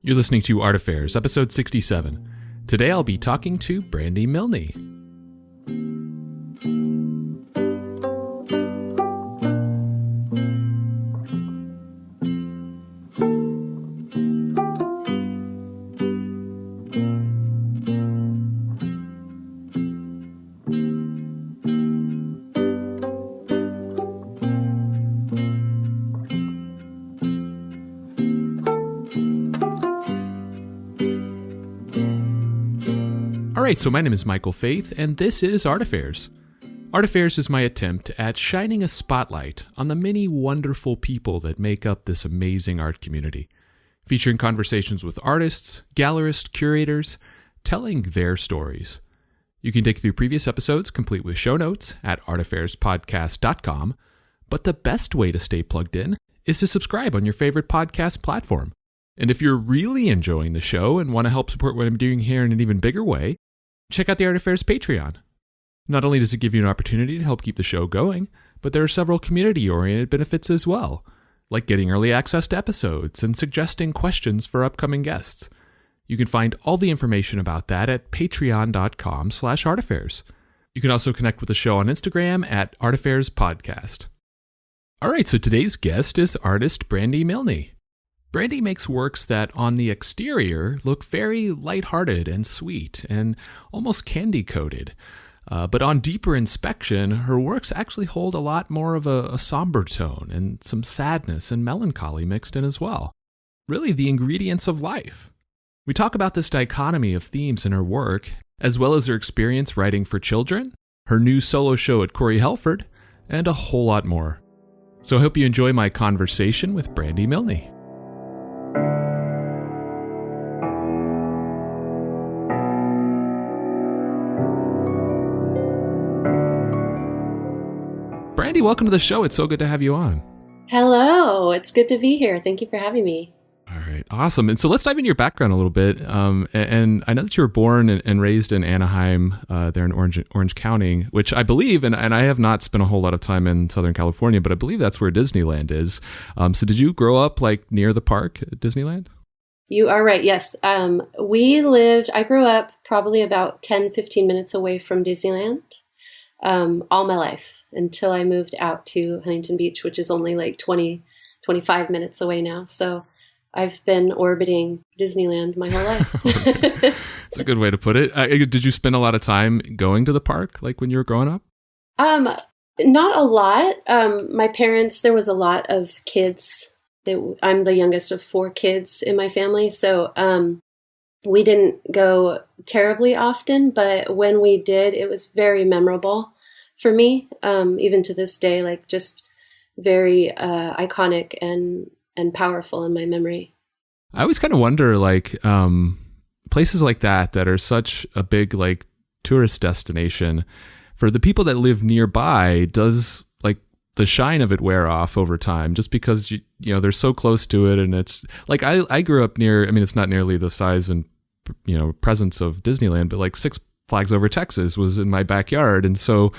You're listening to Art Affairs, episode 67. Today I'll be talking to Brandi Milne. Alright, so my name is Michael Faith, and this is Art Affairs. Art Affairs is my attempt at shining a spotlight on the many wonderful people that make up this amazing art community, featuring conversations with artists, gallerists, curators, telling their stories. You can dig through previous episodes, complete with show notes, at artaffairs.podcast.com, but the best way to stay plugged in is to subscribe on your favorite podcast platform. And if you're really enjoying the show and want to help support what I'm doing here in an even bigger way, check out the Art Affairs Patreon. Not only does it give you an opportunity to help keep the show going, but there are several community-oriented benefits as well, like getting early access to episodes and suggesting questions for upcoming guests. You can find all the information about that at patreon.com/artaffairs. You can also connect with the show on Instagram at Art Affairs Podcast. All right, so today's guest is artist Brandi Milne. Brandi makes works that, on the exterior, look very lighthearted and sweet and almost candy-coated. But on deeper inspection, her works actually hold a lot more of a somber tone and some sadness and melancholy mixed in as well. Really, the ingredients of life. We talk about this dichotomy of themes in her work, as well as her experience writing for children, her new solo show at Corey Helford, and a whole lot more. So I hope you enjoy my conversation with Brandi Milne. Brandi, welcome to the show. It's so good to have you on. Hello. It's good to be here. Thank you for having me. All right. Awesome. And so let's dive into your background a little bit. And I know that you were born and raised in Anaheim, there in Orange County, which I believe, and I have not spent a whole lot of time in Southern California, but I believe that's where Disneyland is. So did you grow up like near the park at Disneyland? You are right. Yes. I grew up probably about 10, 15 minutes away from Disneyland. All my life until I moved out to Huntington Beach, which is only like 20, 25 minutes away now. So I've been orbiting Disneyland my whole life. That's a good way to put it. Did you spend a lot of time going to the park like when you were growing up? Not a lot. My parents, there was a lot of kids. I'm the youngest of 4 kids in my family. So, we didn't go terribly often, but when we did, it was very memorable for me, even to this day, like just very iconic and powerful in my memory. I always kind of wonder, like, places like that are such a big, like, tourist destination, for the people that live nearby, does, like, the shine of it wear off over time just because, you know, they're so close to it? And it's like, I grew up near, I mean, it's not nearly the size and, you know, presence of Disneyland, but like Six Flags Over Texas was in my backyard. And so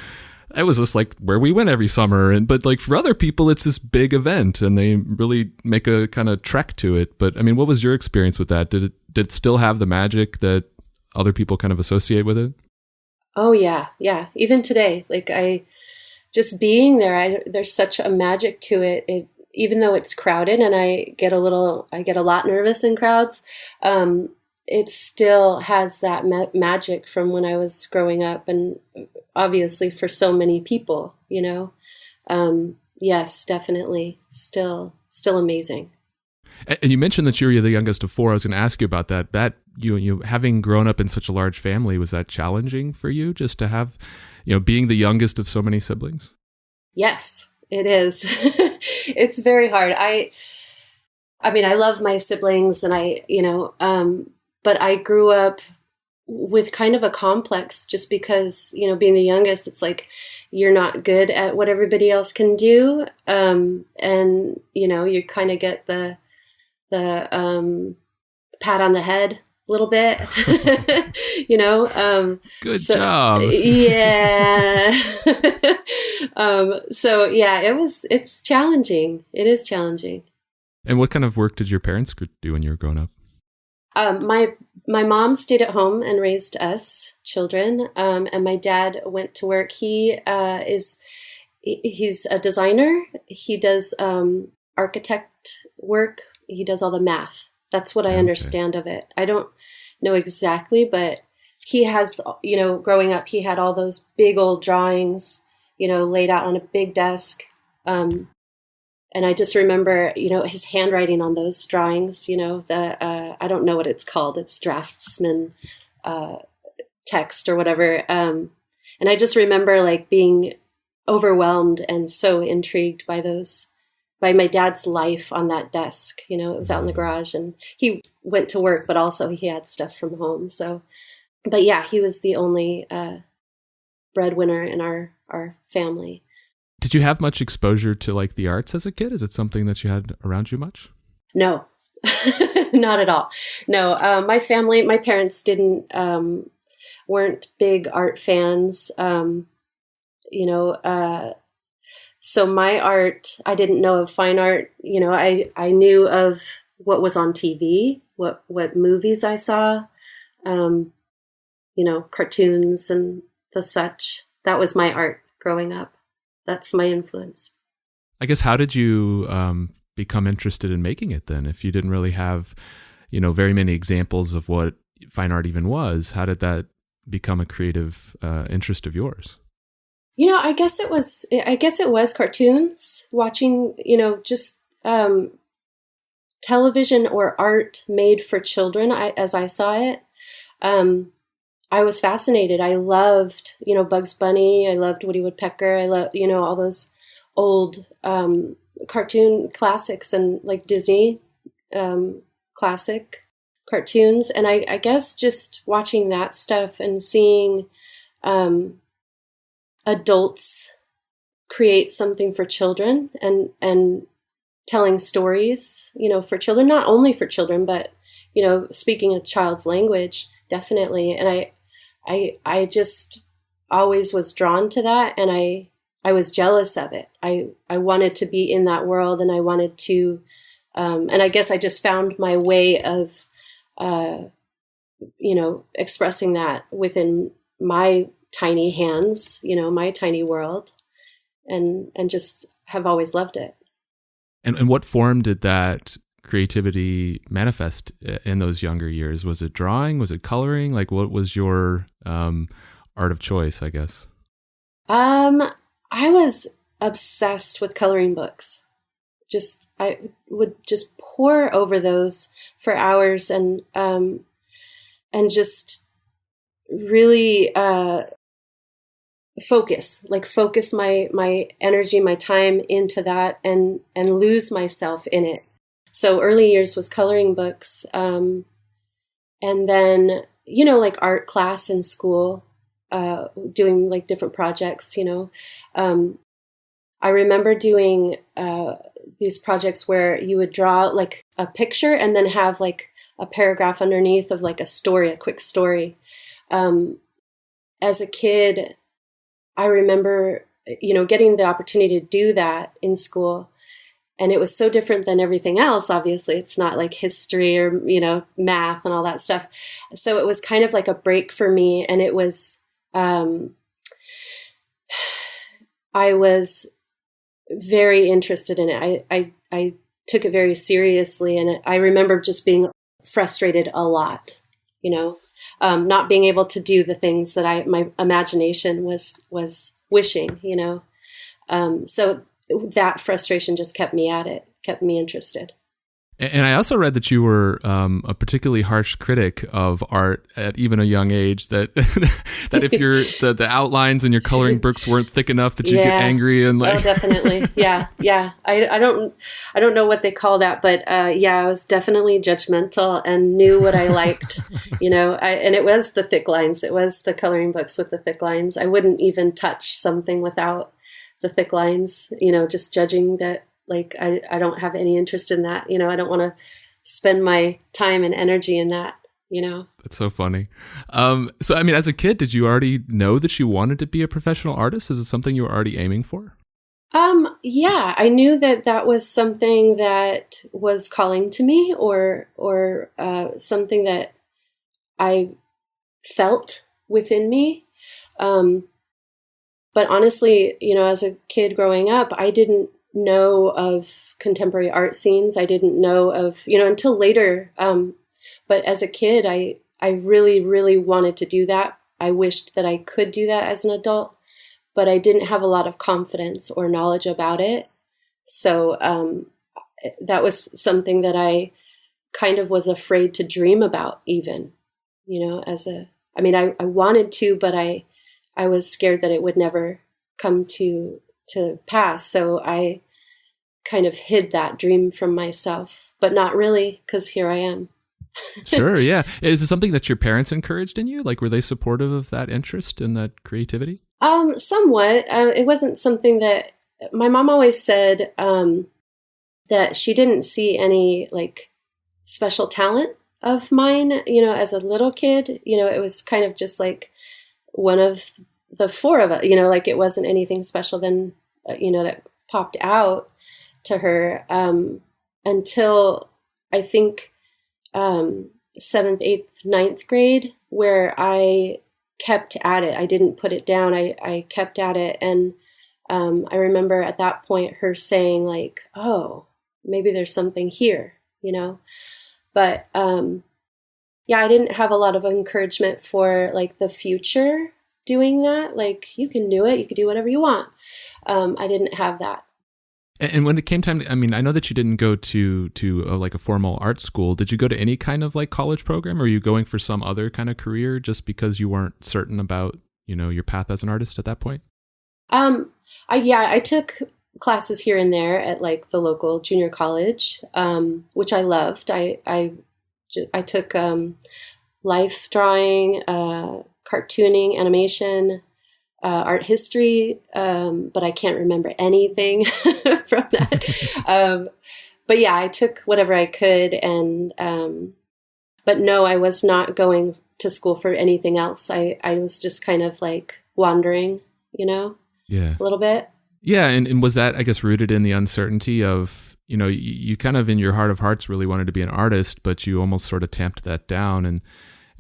it was just like where we went every summer. But like for other people, it's this big event and they really make a kind of trek to it. But I mean, what was your experience with that? Did it still have the magic that other people kind of associate with it? Oh yeah. Yeah. Even today, like just being there, there's such a magic to it. Even though it's crowded and I get a lot nervous in crowds, it still has that magic from when I was growing up, and obviously for so many people, you know. Yes, definitely, still amazing. And you mentioned that you're the youngest of 4. I was going to ask you about that. That you having grown up in such a large family, was that challenging for you, just to have, you know, being the youngest of so many siblings? Yes, it is. It's very hard. I mean, I love my siblings, and but I grew up with kind of a complex just because, you know, being the youngest, it's like you're not good at what everybody else can do. And, you know, you kind of get the pat on the head a little bit, you know. Good job. Yeah. So yeah, it's challenging. It is challenging. And what kind of work did your parents do when you were growing up? My mom stayed at home and raised us children, and my dad went to work. He's a designer. He does architect work. He does all the math. That's what I understand of it. I don't know exactly, but he has, growing up, he had all those big old drawings, laid out on a big desk. And I just remember, his handwriting on those drawings, I don't know what it's called. It's draftsman text or whatever. And I just remember like being overwhelmed and so intrigued by my dad's life on that desk. It was out in the garage, and he went to work, but also he had stuff from home. So, but yeah, he was the only breadwinner in our family. Did you have much exposure to like the arts as a kid? Is it something that you had around you much? No, not at all. No, my parents weren't big art fans. So my art, I didn't know of fine art. I knew of what was on TV, what movies I saw, cartoons and the such. That was my art growing up. That's my influence. I guess, how did you become interested in making it then? If you didn't really have, very many examples of what fine art even was, how did that become a creative interest of yours? I guess it was cartoons, watching, just television or art made for children. As I saw it, I was fascinated. I loved, Bugs Bunny. I loved Woody Woodpecker. I loved, all those old cartoon classics and like Disney classic cartoons. And I guess just watching that stuff and seeing adults create something for children and telling stories, for children, not only for children, but, speaking a child's language, definitely. And I just always was drawn to that. And I was jealous of it. I wanted to be in that world, and I wanted to, and I guess I just found my way of, expressing that within my tiny hands, my tiny world, and just have always loved it. And what form did that creativity manifest in those younger years? Was it drawing? Was it coloring? Like, what was your art of choice, I guess? I was obsessed with coloring books. I would just pore over those for hours and just really focus my energy, my time into that, and lose myself in it. So early years was coloring books. And then, like art class in school, doing like different projects, I remember doing these projects where you would draw like a picture and then have like a paragraph underneath of like a story, a quick story. As a kid, I remember, getting the opportunity to do that in school. And it was so different than everything else. Obviously, it's not like history or, math and all that stuff. So it was kind of like a break for me. And it was, I was very interested in it. I took it very seriously. And I remember just being frustrated a lot, not being able to do the things that my imagination was wishing, so that frustration just kept me at it, kept me interested. And I also read that you were a particularly harsh critic of art at even a young age. That that if the outlines in your coloring books weren't thick enough, that you get angry and like. Oh, definitely, yeah. I don't know what they call that, but I was definitely judgmental and knew what I liked. And it was the thick lines. It was the coloring books with the thick lines. I wouldn't even touch something without the thick lines. Just judging that. Like, I don't have any interest in that. I don't want to spend my time and energy in that, That's so funny. So, I mean, as a kid, did you already know that you wanted to be a professional artist? Is it something you were already aiming for? Yeah, I knew that that was something that was calling to me, or something that I felt within me. Um, but honestly, as a kid growing up, I didn't know of contemporary art scenes. I didn't know of, until later. But as a kid, I really, really wanted to do that. I wished that I could do that as an adult, but I didn't have a lot of confidence or knowledge about it. So that was something that I kind of was afraid to dream about, even, I wanted to, but I was scared that it would never come to pass. So I kind of hid that dream from myself, but not really, because here I am. Sure, yeah. Is it something that your parents encouraged in you? Like, were they supportive of that interest and that creativity? Somewhat. It wasn't something that my mom always said, that she didn't see any like special talent of mine, as a little kid. It was kind of just like one of the four of us, like it wasn't anything special then, that popped out to her, until I think, seventh, eighth, ninth grade, where I kept at it. I didn't put it down. I kept at it. And I remember at that point her saying like, oh, maybe there's something here, but yeah, I didn't have a lot of encouragement for like the future doing that. Like, you can do it. You can do whatever you want. I didn't have that. And when it came time, I know that you didn't go to like a formal art school. Did you go to any kind of like college program, or are you going for some other kind of career just because you weren't certain about, your path as an artist at that point? I took classes here and there at like the local junior college, which I loved. I took life drawing, cartooning, animation, art history, but I can't remember anything from that. But yeah, I took whatever I could, and but no, I was not going to school for anything else. I was just kind of like wandering, Yeah, a little bit. Yeah, and was that, I guess, rooted in the uncertainty of, you kind of in your heart of hearts really wanted to be an artist, but you almost sort of tamped that down,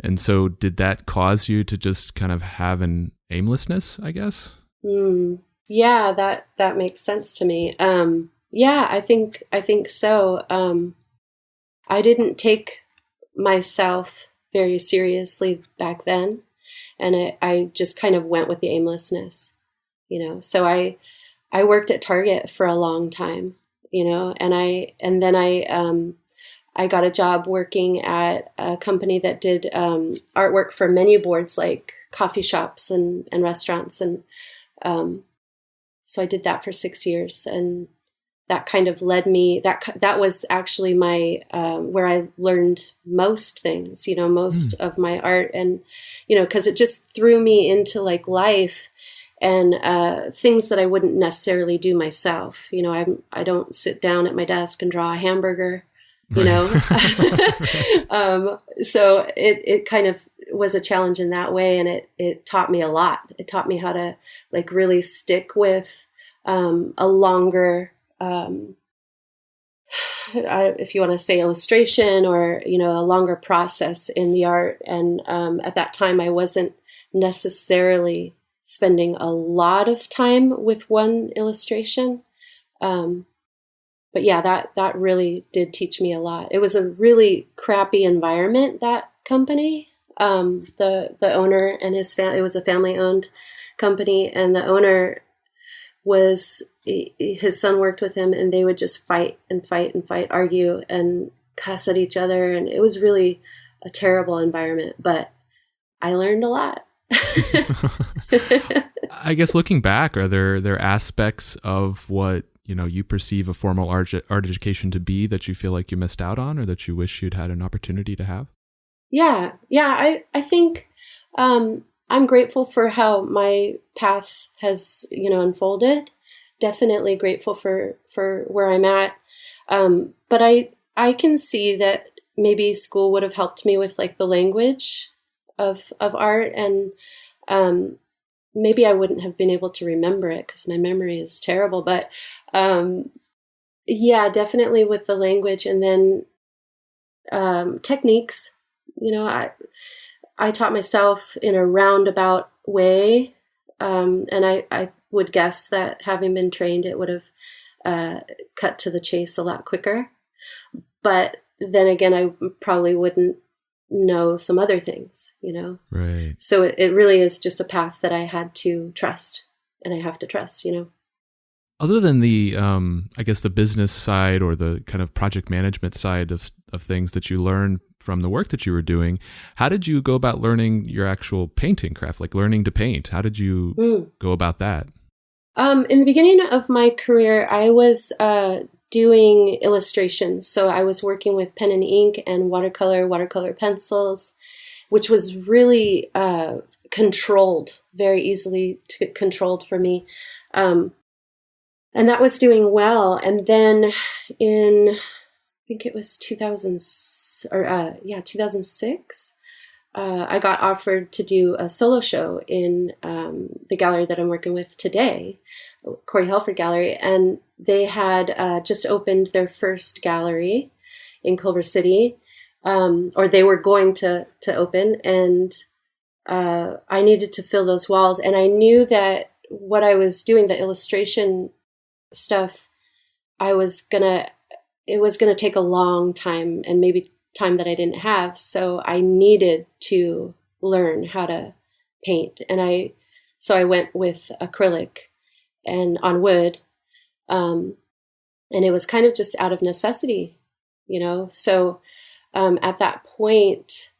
and so did that cause you to just kind of have an aimlessness, I guess? Yeah, that makes sense to me. Yeah, I think so. I didn't take myself very seriously back then, and I just kind of went with the aimlessness, So I worked at Target for a long time, and then I got a job working at a company that did artwork for menu boards, like coffee shops and restaurants. And so I did that for 6 years. And that kind of led me, that was actually my, where I learned most things, most of my art. And, because it just threw me into like life and things that I wouldn't necessarily do myself. I don't sit down at my desk and draw a hamburger. So it kind of was a challenge in that way. And it taught me a lot. It taught me how to like really stick with a longer, if you want to say illustration, or, a longer process in the art. And at that time, I wasn't necessarily spending a lot of time with one illustration. But yeah, that really did teach me a lot. It was a really crappy environment, that company. The owner and his family, it was a family owned company, and the owner his son worked with him, and they would just fight and fight and fight, argue and cuss at each other. And it was really a terrible environment, but I learned a lot. I guess looking back, are there aspects of what, you perceive a formal art education to be that you feel like you missed out on, or that you wish you'd had an opportunity to have? Yeah. I think I'm grateful for how my path has, unfolded. Definitely grateful for where I'm at. But I can see that maybe school would have helped me with like the language of art, and maybe I wouldn't have been able to remember it because my memory is terrible. But yeah, definitely with the language, and then techniques. I taught myself in a roundabout way, and I would guess that having been trained, it would have cut to the chase a lot quicker. But then again, I probably wouldn't know some other things, Right. So it really is just a path that I had to trust, and I have to trust, Other than the, I guess the business side or the kind of project management side of things that you learned from the work that you were doing, how did you go about learning your actual painting craft, like learning to paint? How did you go about that? In the beginning of my career, I was doing illustrations. So I was working with pen and ink and watercolor pencils, which was really controlled, very easily controlled for me. And that was doing well. And then in, I think it was 2006, I got offered to do a solo show in the gallery that I'm working with today, Corey Helford Gallery. And they had just opened their first gallery in Culver City, or they were going to open. And I needed to fill those walls. And I knew that what I was doing, the illustration stuff, it was gonna take a long time, and maybe time that I didn't have. So I needed to learn how to paint. And I went with acrylic and on wood. And it was kind of just out of necessity, So at that point,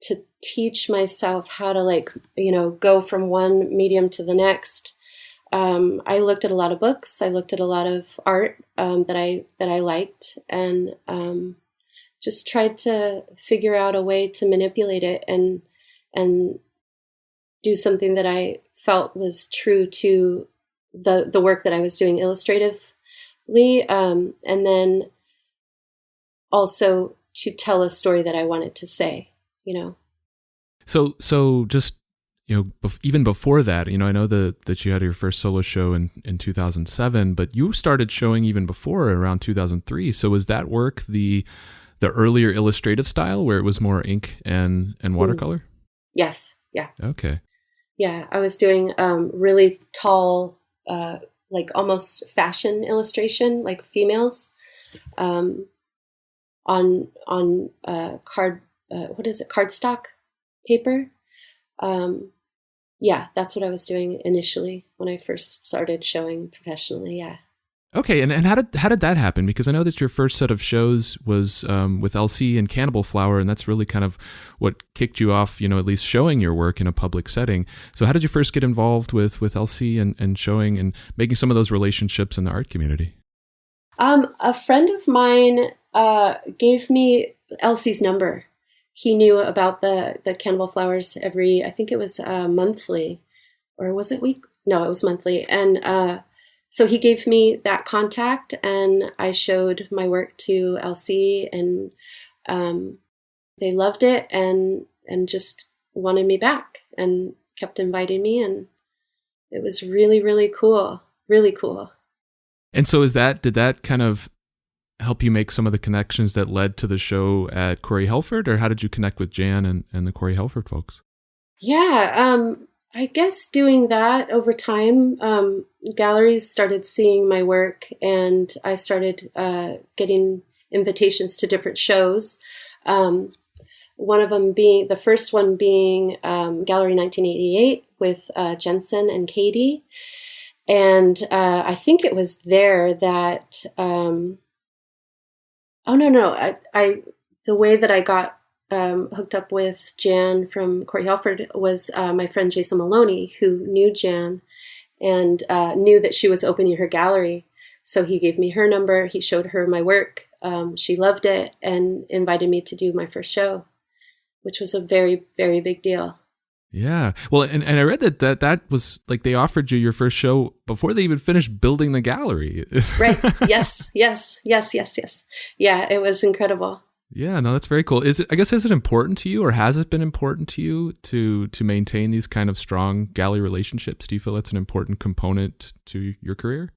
to teach myself how to go from one medium to the next, I looked at a lot of books. I looked at a lot of art that I liked, and just tried to figure out a way to manipulate it and do something that I felt was true to the work that I was doing illustratively, and then also to tell a story that I wanted to say, So just, even before that, I know that you had your first solo show in 2007, but you started showing even before, around 2003. So was that work the earlier illustrative style where it was more ink and watercolor? Yes. Yeah. Okay. Yeah. I was doing really tall, like almost fashion illustration, like females, on cardstock paper. Yeah, that's what I was doing initially when I first started showing professionally. Yeah. Okay, and how did that happen? Because I know that your first set of shows was with LC and Cannibal Flower, and that's really kind of what kicked you off, at least showing your work in a public setting. So how did you first get involved with LC and showing and making some of those relationships in the art community? A friend of mine gave me LC's number. He knew about the Cannibal Flowers I think it was monthly, or was it week? No, it was monthly. And so he gave me that contact, and I showed my work to LC, and they loved it and just wanted me back and kept inviting me. And it was really, really cool. Really cool. And so did that kind of help you make some of the connections that led to the show at Corey Helford, or how did you connect with Jan and the Corey Helford folks? Yeah, I guess doing that over time, galleries started seeing my work, and I started getting invitations to different shows. One of them being, the first one being Gallery 1988 with Jensen and Katie. And I think it was there that, the way that I got hooked up with Jan from Corey Helford was my friend Jason Maloney, who knew Jan and knew that she was opening her gallery. So he gave me her number. He showed her my work. She loved it and invited me to do my first show, which was a very, very big deal. Yeah. Well, and I read that was like they offered you your first show before they even finished building the gallery. Right. Yes. Yeah, it was incredible. Yeah, no, that's very cool. Is it important to you, or has it been important to you to maintain these kind of strong galley relationships? Do you feel that's an important component to your career?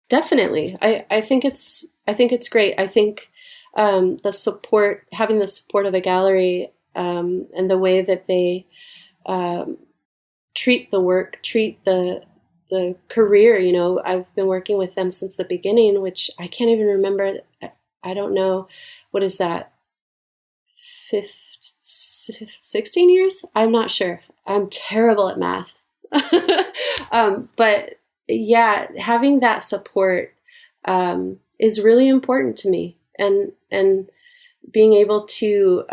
Definitely. I think it's great. I think the support, having the support of a gallery, and the way that they um, treat the work, treat the career. You know, I've been working with them since the beginning, which I can't even remember. I don't know, what is that, 16 years? I'm not sure. I'm terrible at math. But yeah, having that support is really important to me, and being able to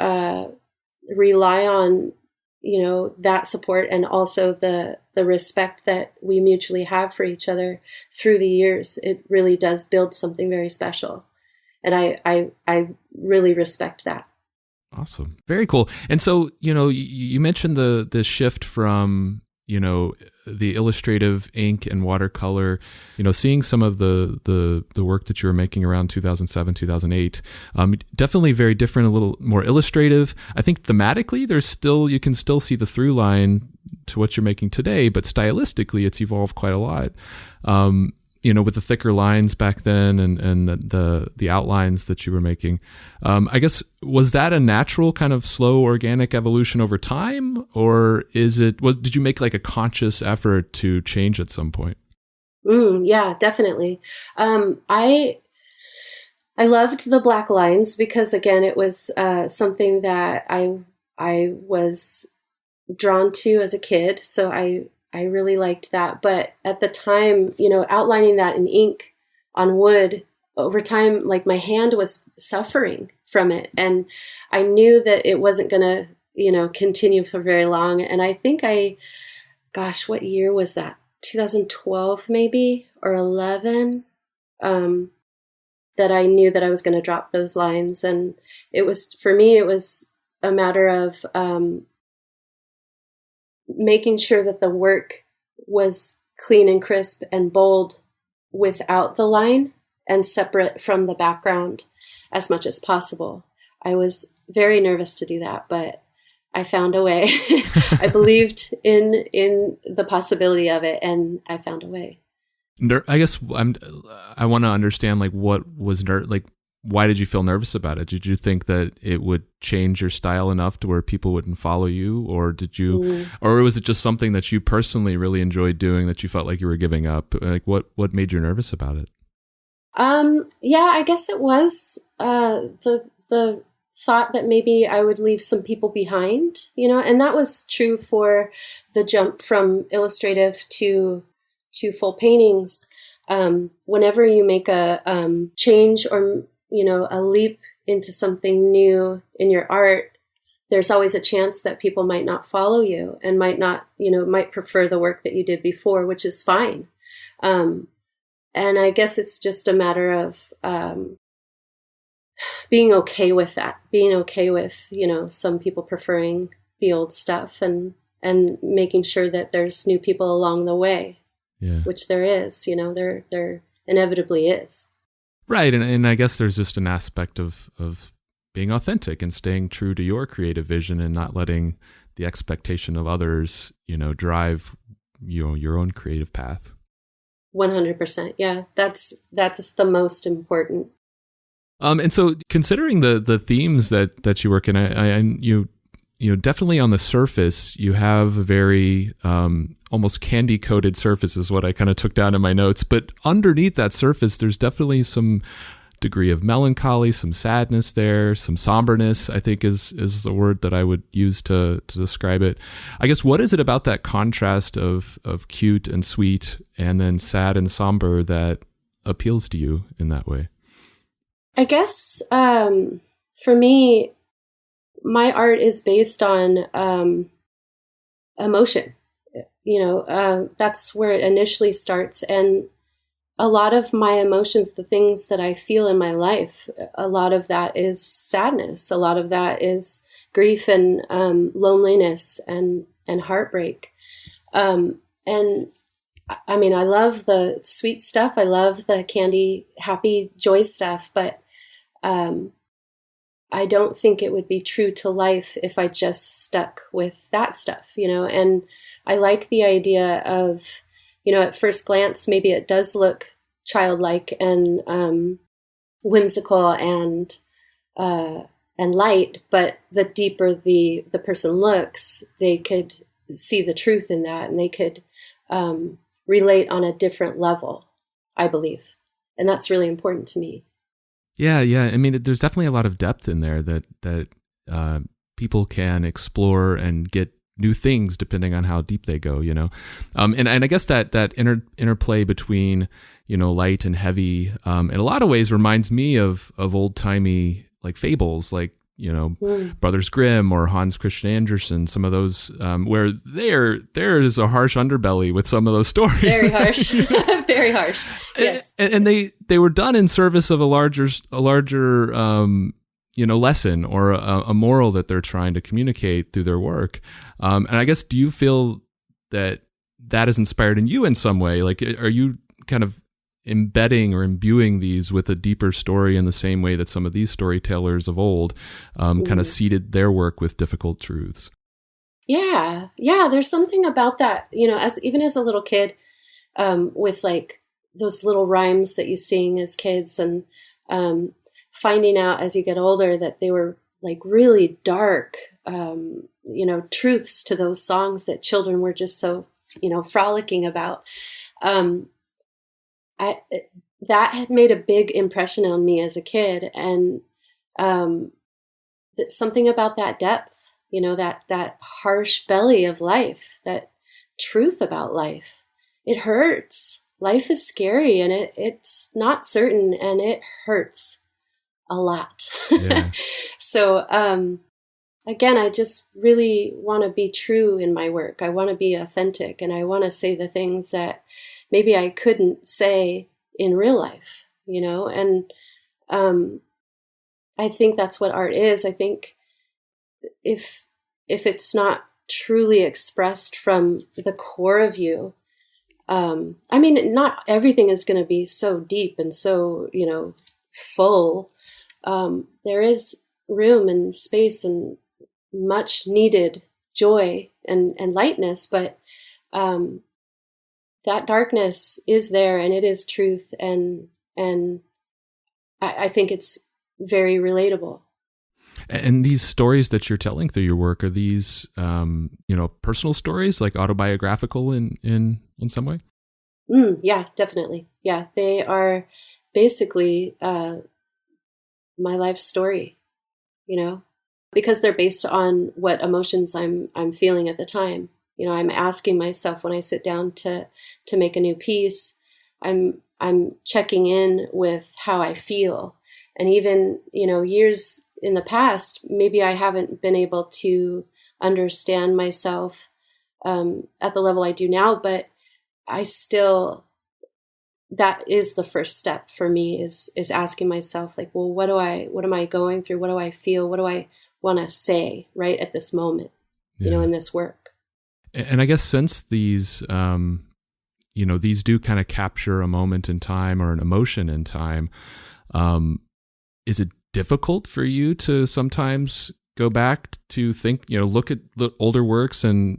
rely on, you know, that support, and also the respect that we mutually have for each other through the years. It really does build something very special, and I really respect that. Awesome. Very cool. And so, you mentioned the shift from, the illustrative ink and watercolor, seeing some of the work that you were making around 2007, 2008, definitely very different, a little more illustrative. I think thematically you can still see the through line to what you're making today, but stylistically it's evolved quite a lot. With the thicker lines back then, and the outlines that you were making. I guess, was that a natural kind of slow organic evolution over time, or did you make like a conscious effort to change at some point? Yeah, definitely. I loved the black lines because, again, it was something that I was drawn to as a kid. So I really liked that. But at the time, outlining that in ink on wood over time, like my hand was suffering from it. And I knew that it wasn't going to, continue for very long. And I think gosh, what year was that? 2012 maybe, or 11, that I knew that I was going to drop those lines. And for me, it was a matter of making sure that the work was clean and crisp and bold without the line, and separate from the background as much as possible. I was very nervous to do that, but I found a way. I believed in the possibility of it, and I found a way. I guess I want to understand, like, what was why did you feel nervous about it? Did you think that it would change your style enough to where people wouldn't follow you, or or was it just something that you personally really enjoyed doing that you felt like you were giving up? Like, what made you nervous about it? Yeah, I guess it was the thought that maybe I would leave some people behind, and that was true for the jump from illustrative to full paintings. Whenever you make a change, or a leap into something new in your art, there's always a chance that people might not follow you, and might not, might prefer the work that you did before, which is fine. And I guess it's just a matter of being okay with that, being okay with, some people preferring the old stuff, and making sure that there's new people along the way, yeah, which there is, there inevitably is. Right. And I guess there's just an aspect of being authentic and staying true to your creative vision, and not letting the expectation of others, drive your own creative path. 100%. Yeah. That's the most important. And so, considering the themes that you work in, you definitely on the surface, you have a very almost candy coated surface is what I kind of took down in my notes. But underneath that surface, there's definitely some degree of melancholy, some sadness there, some somberness, I think is the word that I would use to describe it. I guess, what is it about that contrast of cute and sweet, and then sad and somber, that appeals to you in that way? I guess for me, my art is based on emotion. That's where it initially starts. And a lot of my emotions, the things that I feel in my life, a lot of that is sadness. A lot of that is grief and loneliness and heartbreak. And I mean, I love the sweet stuff. I love the candy, happy, joy stuff. But I don't think it would be true to life if I just stuck with that stuff, and I like the idea of, at first glance, maybe it does look childlike and whimsical and light, but the deeper the person looks, they could see the truth in that, and they could relate on a different level, I believe. And that's really important to me. Yeah. I mean, there's definitely a lot of depth in there that people can explore and get new things depending on how deep they go, and I guess that interplay between, light and heavy, in a lot of ways reminds me of old timey like fables, like, Brothers Grimm or Hans Christian Andersen, some of those, where there is a harsh underbelly with some of those stories. Very harsh, very harsh. Yes. And they were done in service of a larger, lesson or a moral that they're trying to communicate through their work. And I guess, do you feel that is inspired in you in some way? Like, are you kind of embedding or imbuing these with a deeper story in the same way that some of these storytellers of old kind of seeded their work with difficult truths? Yeah. There's something about that, even as a little kid, with like those little rhymes that you sing as kids, and finding out as you get older that they were like really dark, truths to those songs that children were just so, frolicking about. That had made a big impression on me as a kid, and something about that depth, that harsh belly of life, that truth about life. It hurts. Life is scary, and it's not certain, and it hurts a lot. Yeah. So again, I just really want to be true in my work. I want to be authentic, and I want to say the things that maybe I couldn't say in real life, and I think that's what art is. I think if it's not truly expressed from the core of you, I mean, not everything is going to be so deep and so, full. There is room and space and much needed joy and lightness, but that darkness is there, and it is truth, and I think it's very relatable. And these stories that you're telling through your work, are these personal stories, like autobiographical in some way? Yeah, definitely. Yeah, they are basically my life story, because they're based on what emotions I'm feeling at the time. I'm asking myself when I sit down to make a new piece, I'm checking in with how I feel. And even, years in the past, maybe I haven't been able to understand myself at the level I do now, but I still, that is the first step for me, is asking myself, like, well, what am I going through? What do I feel? What do I want to say right at this moment, in this work? And I guess since these, these do kind of capture a moment in time or an emotion in time, is it difficult for you to sometimes go back to think, look at the older works and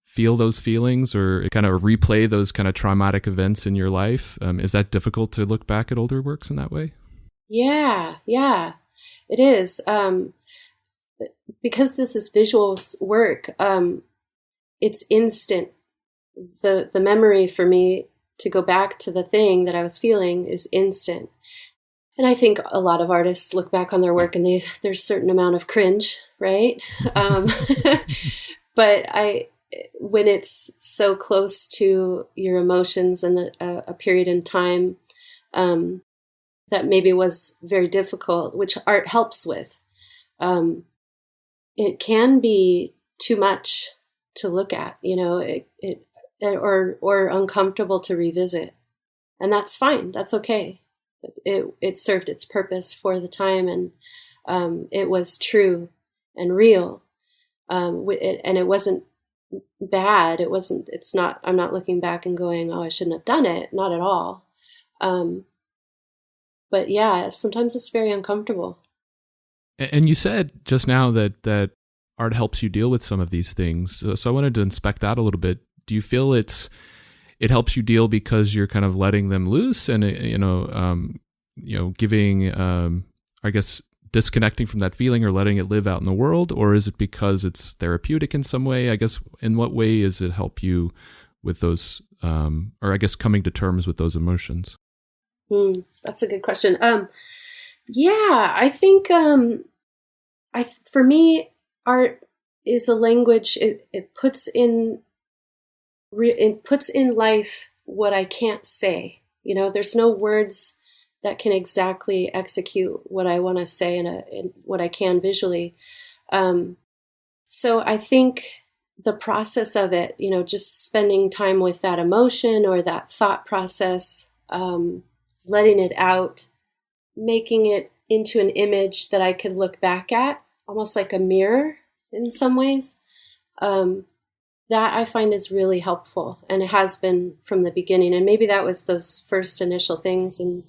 feel those feelings, or kind of replay those kind of traumatic events in your life? Is that difficult to look back at older works in that way? Yeah, it is. Because this is visual work, it's instant. The memory for me to go back to the thing that I was feeling is instant. And I think a lot of artists look back on their work and there's a certain amount of cringe, right? But when it's so close to your emotions and a period in time that maybe was very difficult, which art helps with, it can be too much to look at, or uncomfortable to revisit. And that's fine. That's okay. It served its purpose for the time, and it was true and real. And it wasn't bad. I'm not looking back and going, oh, I shouldn't have done it. Not at all. But yeah, sometimes it's very uncomfortable. And you said just now that art helps you deal with some of these things. So I wanted to inspect that a little bit. Do you feel it helps you deal because you're kind of letting them loose and giving I guess disconnecting from that feeling or letting it live out in the world, or is it because it's therapeutic in some way? I guess in what way does it help you with those, or I guess coming to terms with those emotions? That's a good question. Yeah, I think for me, art is a language. It puts in life what I can't say. There's no words that can exactly execute what I want to say in what I can visually. So I think the process of it, just spending time with that emotion or that thought process, letting it out, making it into an image that I could look back at, almost like a mirror in some ways, that I find is really helpful. And it has been from the beginning. And maybe that was those first initial things in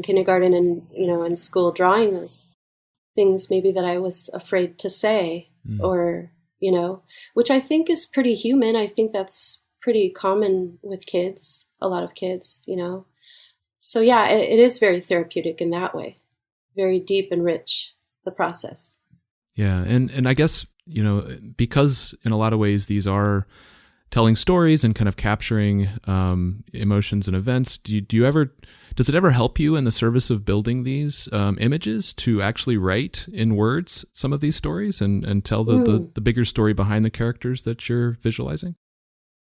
kindergarten and, in school, drawing those things maybe that I was afraid to say or, which I think is pretty human. I think that's pretty common with kids, a lot of kids, So yeah, it is very therapeutic in that way, very deep and rich, the process. Yeah. And I guess, because in a lot of ways these are telling stories and kind of capturing emotions and events, does it ever help you in the service of building these images to actually write in words some of these stories and tell the bigger story behind the characters that you're visualizing?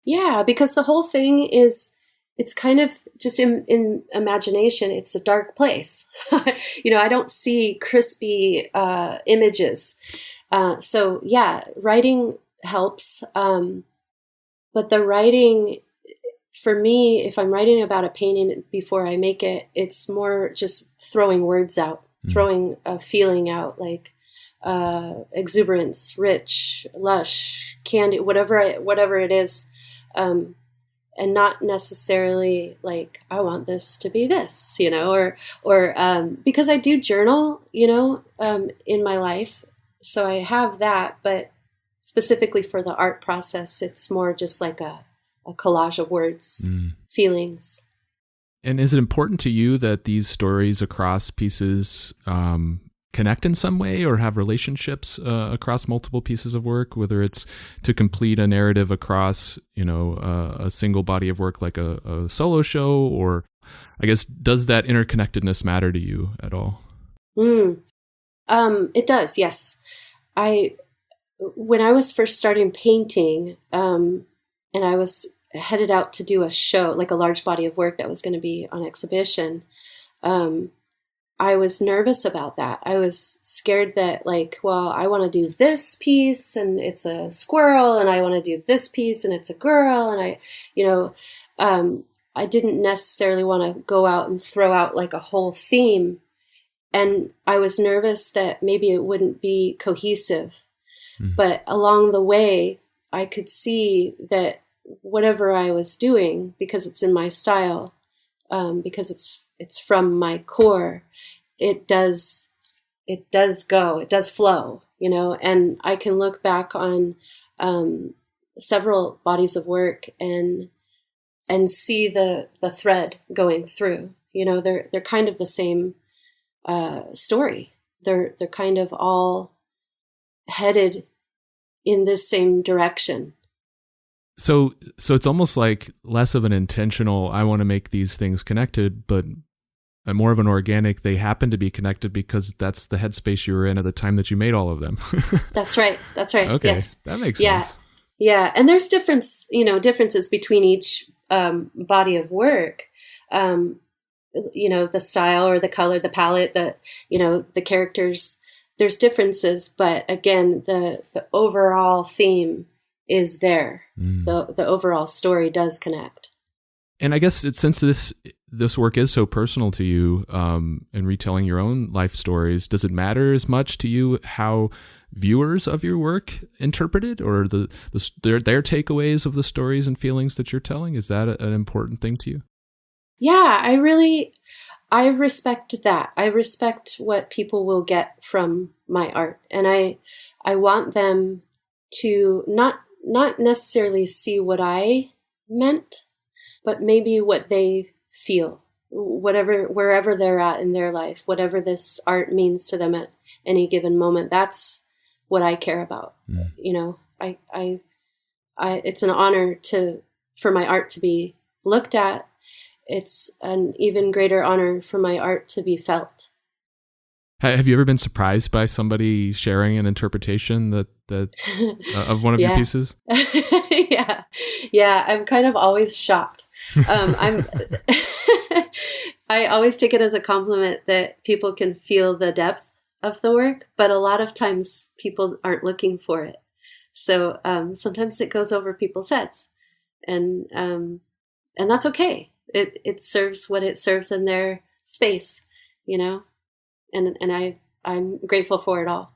Yeah, because the whole thing is, it's kind of just in imagination, it's a dark place. I don't see crispy images. So yeah, writing helps. But the writing, for me, if I'm writing about a painting before I make it, it's more just throwing words out, throwing a feeling out, like exuberance, rich, lush, candy, whatever it is. And not necessarily like, I want this to be this, or because I do journal, in my life. So I have that, but specifically for the art process, it's more just like a collage of words, feelings. And is it important to you that these stories across pieces connect in some way or have relationships across multiple pieces of work, whether it's to complete a narrative across, a single body of work like a solo show, or I guess, does that interconnectedness matter to you at all? It does, yes. When I was first starting painting, and I was headed out to do a show, like a large body of work that was going to be on exhibition, I was nervous about that. I was scared that I want to do this piece and it's a squirrel, and I want to do this piece and it's a girl. And I didn't necessarily want to go out and throw out like a whole theme. And I was nervous that maybe it wouldn't be cohesive. But along the way, I could see that whatever I was doing, because it's in my style, because it's from my core, it does flow, and I can look back on several bodies of work and see the thread going through. They're kind of the same story. They're kind of all headed in this same direction. So it's almost like less of an intentional, I want to make these things connected, but more of an organic, they happen to be connected because that's the headspace you were in at the time that you made all of them. That's right. Okay. Yes. That makes sense. Yeah. And there's differences between each body of work. The style or the color, the palette, the characters, there's differences, but again, the overall theme is there. The overall story does connect. And I guess since this work is so personal to you, and retelling your own life stories, does it matter as much to you how viewers of your work interpret it, or their takeaways of the stories and feelings that you're telling? Is that an important thing to you? Yeah, I respect that. I respect what people will get from my art. And I want them to not necessarily see what I meant, but maybe what they feel, wherever they're at in their life, whatever this art means to them at any given moment. That's what I care about. Mm. You know, I it's an honor for my art to be looked at. It's an even greater honor for my art to be felt. Have you ever been surprised by somebody sharing an interpretation that of one of your pieces? Yeah. I'm kind of always shocked. I always take it as a compliment that people can feel the depth of the work, but a lot of times people aren't looking for it. So sometimes it goes over people's heads, and that's okay. It serves what it serves in their space, you know, and I'm grateful for it all.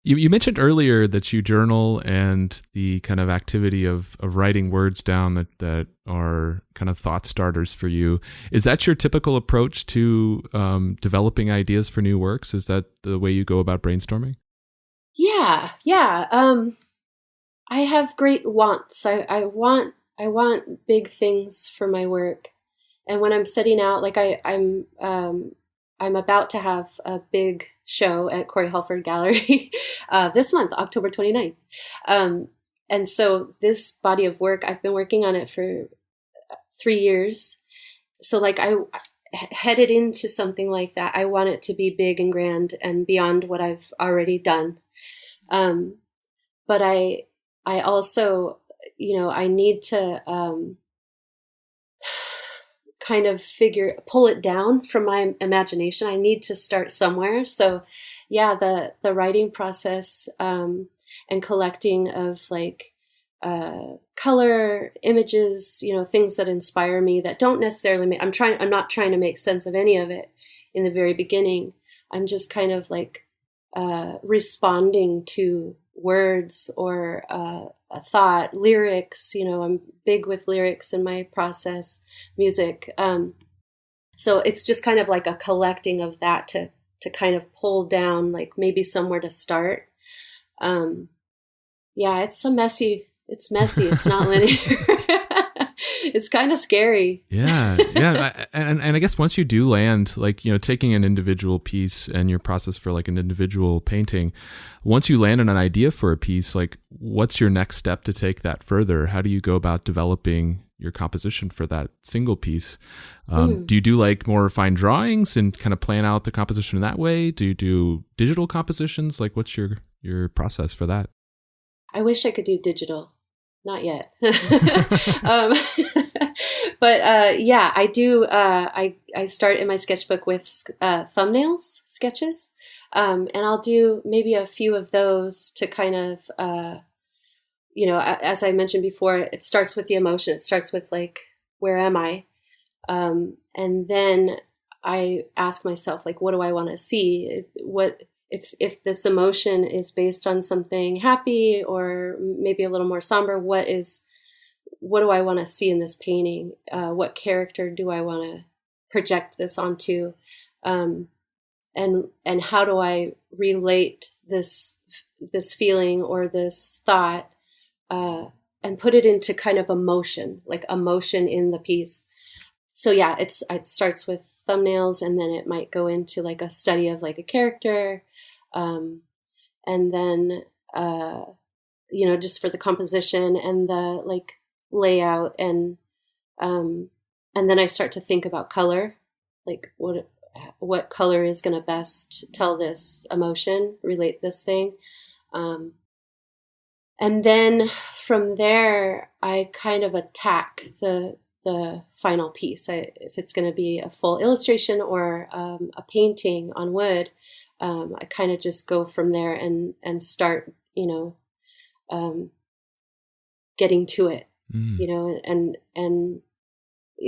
You mentioned earlier that you journal, and the kind of activity of writing words down that are kind of thought starters for you. Is that your typical approach to developing ideas for new works? Is that the way you go about brainstorming? Yeah. I have great wants. I want big things for my work. And when I'm setting out, like I'm about to have a big show at Corey Halford Gallery this month, October 29th. And so this body of work, I've been working on it for 3 years. So like I headed into something like that. I want it to be big and grand and beyond what I've already done. But I also, you know, I need to kind of pull it down from my imagination. I need to start somewhere. So yeah, the writing process and collecting of like color, images, you know, things that inspire me that don't necessarily I'm not trying to make sense of any of it in the very beginning. I'm just kind of like responding to words or a thought, lyrics. You know, I'm big with lyrics in my process, music. So it's just kind of like a collecting of that to kind of pull down, like maybe somewhere to start. Yeah, it's messy. It's not linear. It's kind of scary. Yeah. And I guess once you do land, like, you know, taking an individual piece and your process for like an individual painting, once you land on an idea for a piece, like what's your next step to take that further? How do you go about developing your composition for that single piece? Do you do like more refined drawings and kind of plan out the composition in that way? Do you do digital compositions? Like what's your process for that? I wish I could do digital. Not yet. But yeah, I do. I start in my sketchbook with thumbnails, sketches, and I'll do maybe a few of those to kind of, you know, as I mentioned before, it starts with the emotion. It starts with like, where am I? And then I ask myself, like, what do I want to see? What if this emotion is based on something happy or maybe a little more somber, what do I want to see in this painting? What character do I want to project this onto? And how do I relate this feeling or this thought, and put it into kind of emotion in the piece. So yeah, it starts with thumbnails, and then it might go into like a study of like a character. And then, you know, just for the composition and the like layout, and then I start to think about color, like what color is going to best tell this emotion, relate this thing. And then from there, I kind of attack the final piece. If it's going to be a full illustration or a painting on wood, I kind of just go from there and start, you know, getting to it, you know, and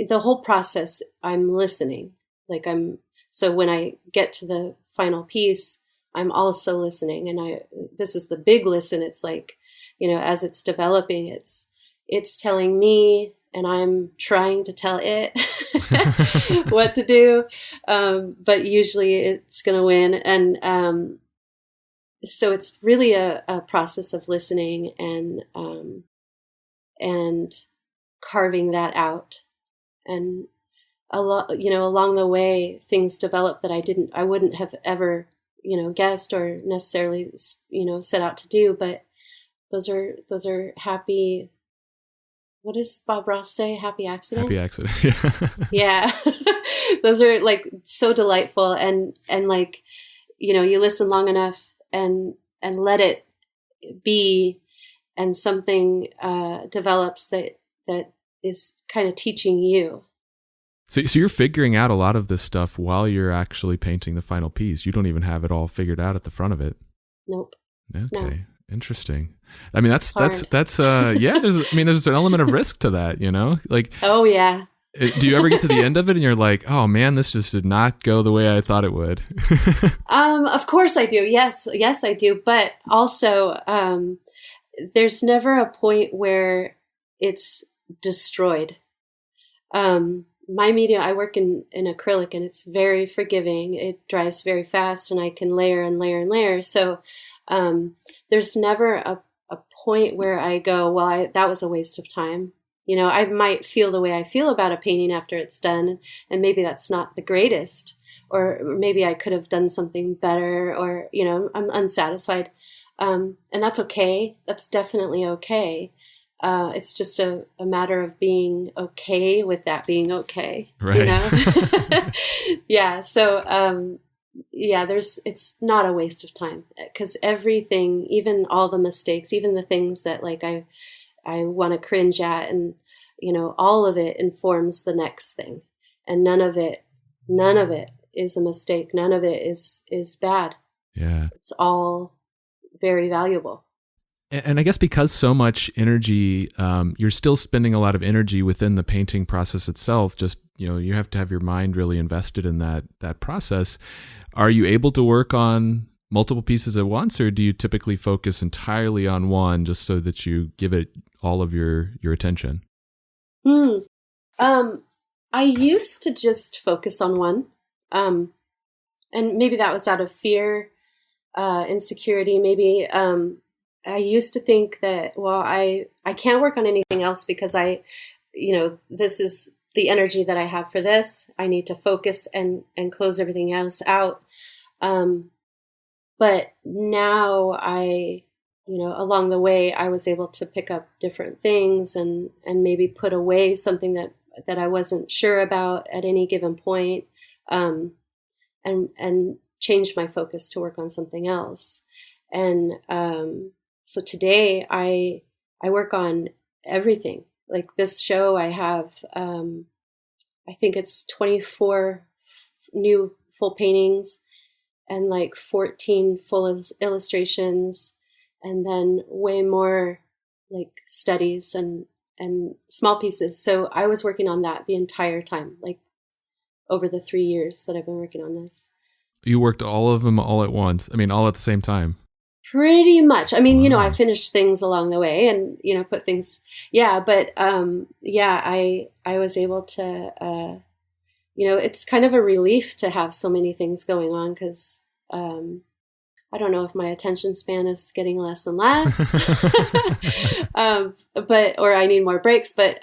the whole process, I'm listening. Like so when I get to the final piece, I'm also listening, and this is the big listen. It's like, you know, as it's developing, it's telling me and I'm trying to tell it what to do. But usually it's going to win. And so it's really a process of listening and carving that out. And along the way, things develop that I wouldn't have ever, guessed or necessarily, set out to do. But those are happy. What does Bob Ross say? Happy accidents? Happy accident. Yeah. Those are like so delightful. And like, you listen long enough and let it be, and something develops that is kind of teaching you. So you're figuring out a lot of this stuff while you're actually painting the final piece. You don't even have it all figured out at the front of it. Nope. Okay. No. Interesting. I mean, that's yeah, there's an element of risk to that, like, oh yeah. Do you ever get to the end of it and you're like, oh man, this just did not go the way I thought it would? Of course I do. Yes, I do. But also, there's never a point where it's destroyed. My medium, I work in acrylic, and it's very forgiving. It dries very fast, and I can layer and layer and layer. So there's never a point where I go, well, that was a waste of time. I might feel the way I feel about a painting after it's done, and maybe that's not the greatest, or maybe I could have done something better, or, I'm unsatisfied. And that's okay. That's definitely okay. It's just a matter of being okay with that being okay. Right. Yeah. So, it's not a waste of time, because everything, even all the mistakes, even the things that like I want to cringe at, and, all of it informs the next thing, and none of it is a mistake. None of it is bad. Yeah. It's all very valuable. And I guess because so much energy, you're still spending a lot of energy within the painting process itself. Just, you have to have your mind really invested in that process. Are you able to work on multiple pieces at once, or do you typically focus entirely on one just so that you give it all of your attention? I used to just focus on one. And maybe that was out of fear, insecurity, maybe. I used to think that, well, I can't work on anything else because this is the energy that I have for this. I need to focus and close everything else out. But now along the way, I was able to pick up different things and maybe put away something that I wasn't sure about at any given point, and change my focus to work on something else. And so today I work on everything. Like this show, I have, I think it's 24 new full paintings and like 14 full illustrations, and then way more like studies and small pieces. So I was working on that the entire time, like over the 3 years that I've been working on this. You worked all of them all at once? I mean, all at the same time? Pretty much. I mean, Wow. I finished things along the way and, put things, but, I was able to, it's kind of a relief to have so many things going on, because, I don't know if my attention span is getting less and less, or I need more breaks, but,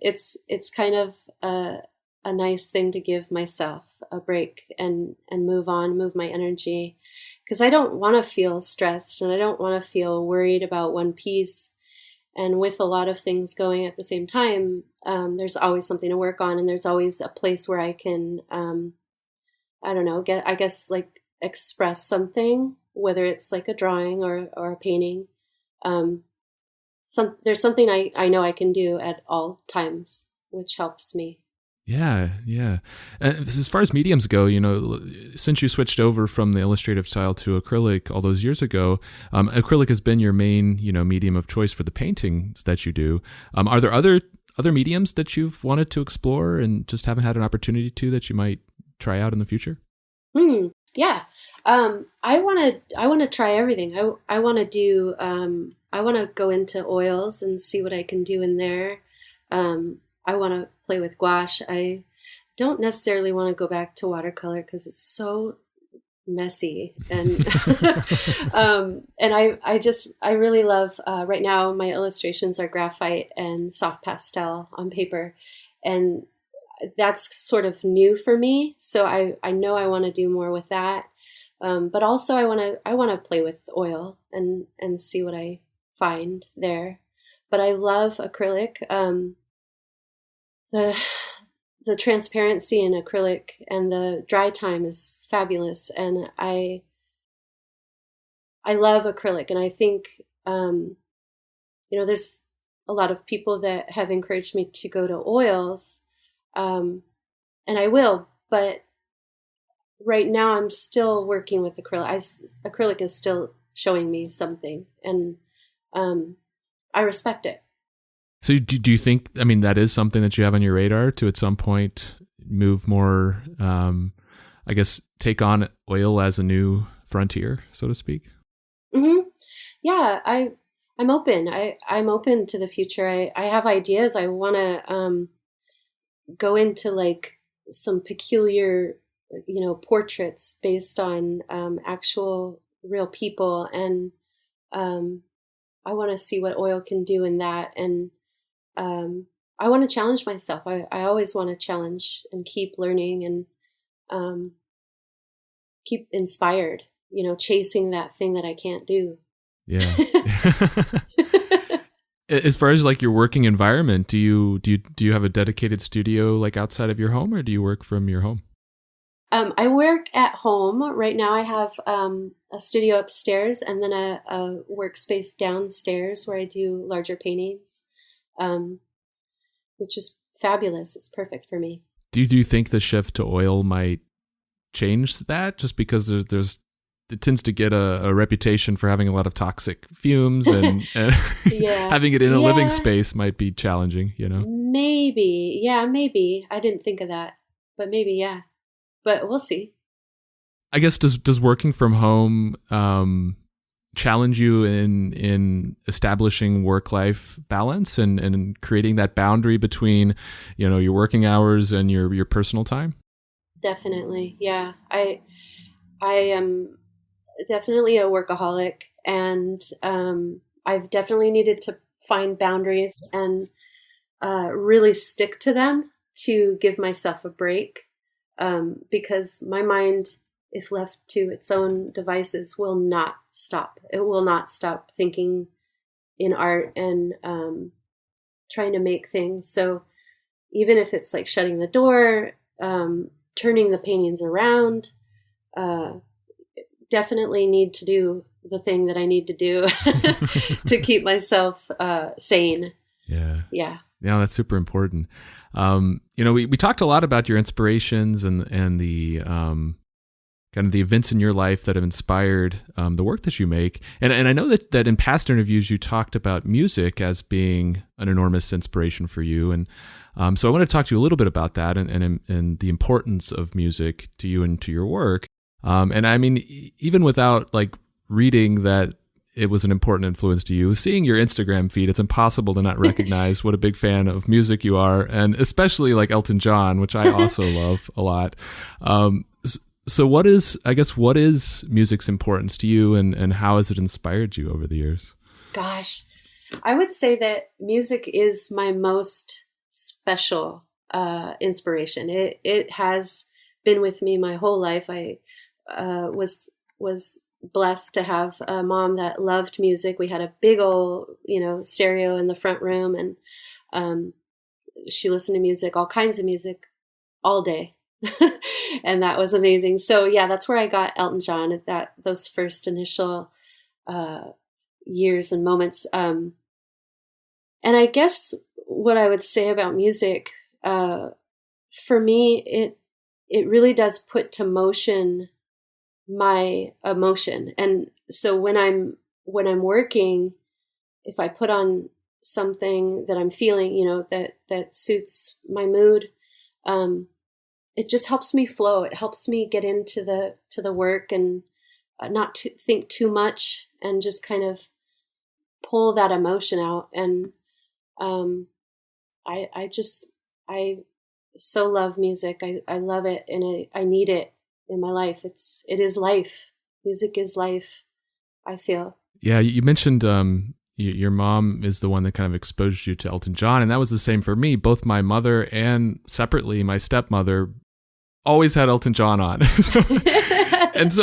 it's kind of a nice thing to give myself a break and move on, move my energy. Because I don't want to feel stressed, and I don't want to feel worried about one piece. And with a lot of things going at the same time, there's always something to work on, and there's always a place where I can, express something, whether it's like a drawing or a painting. There's something I know I can do at all times, which helps me. Yeah. And as far as mediums go, since you switched over from the illustrative style to acrylic all those years ago, acrylic has been your main, medium of choice for the paintings that you do. Are there other mediums that you've wanted to explore and just haven't had an opportunity to, that you might try out in the future? Yeah. I want to try everything. I want to do, I want to go into oils and see what I can do in there. I want to play with gouache. I don't necessarily want to go back to watercolor because it's so messy. And and I really love, right now my illustrations are graphite and soft pastel on paper. And that's sort of new for me. So I know I want to do more with that. But also I want to play with oil and see what I find there. But I love acrylic. The transparency in acrylic and the dry time is fabulous. And I love acrylic. And I think, there's a lot of people that have encouraged me to go to oils. And I will, but right now I'm still working with acrylic. Acrylic is still showing me something, and I respect it. So do you think, I mean, that is something that you have on your radar to at some point move more, I guess, take on oil as a new frontier, so to speak? Mm-hmm. Yeah, I'm open. I'm open to the future. I have ideas. I want to go into like some peculiar, portraits based on actual real people. And I want to see what oil can do in that. And I want to challenge myself. I always want to challenge and keep learning and keep inspired, chasing that thing that I can't do. Yeah. As far as like your working environment, do you have a dedicated studio like outside of your home, or do you work from your home? I work at home. Right now I have a studio upstairs and then a workspace downstairs where I do larger paintings, which is fabulous. It's perfect for me. Do you think the shift to oil might change that, just because it tends to get a reputation for having a lot of toxic fumes and yeah. having it in a living space might be challenging, Maybe. Yeah, maybe. I didn't think of that, but maybe, yeah. But we'll see. I guess, does working from home challenge you in establishing work-life balance and creating that boundary between, your working hours and your personal time? Definitely. Yeah. I am definitely a workaholic, and I've definitely needed to find boundaries and really stick to them to give myself a break, because my mind, if left to its own devices, will not stop. It will not stop thinking in art and trying to make things. So even if it's like shutting the door, turning the paintings around, definitely need to do the thing that I need to do to keep myself sane. Yeah. Yeah. Yeah, that's super important. We talked a lot about your inspirations and the kind of the events in your life that have inspired the work that you make. And I know that in past interviews you talked about music as being an enormous inspiration for you. And so I want to talk to you a little bit about that and the importance of music to you and to your work. And I mean, even without like reading that it was an important influence to you, seeing your Instagram feed, it's impossible to not recognize what a big fan of music you are, and especially like Elton John, which I also love a lot. So what is music's importance to you, and how has it inspired you over the years? Gosh, I would say that music is my most special inspiration. It has been with me my whole life. I was blessed to have a mom that loved music. We had a big old, stereo in the front room, and she listened to music, all kinds of music, all day. And that was amazing. So yeah, that's where I got Elton John at those first initial years and moments. And I guess what I would say about music, for me, it really does put to motion my emotion. And so when I'm working, if I put on something that I'm feeling, that suits my mood, it just helps me flow. It helps me get into the work and not to think too much, and just kind of pull that emotion out. And I so love music. I love it, and I need it in my life. It is life. Music is life, I feel. Yeah, you mentioned your mom is the one that kind of exposed you to Elton John, and that was the same for me. Both my mother and separately my stepmother always had Elton John on. That's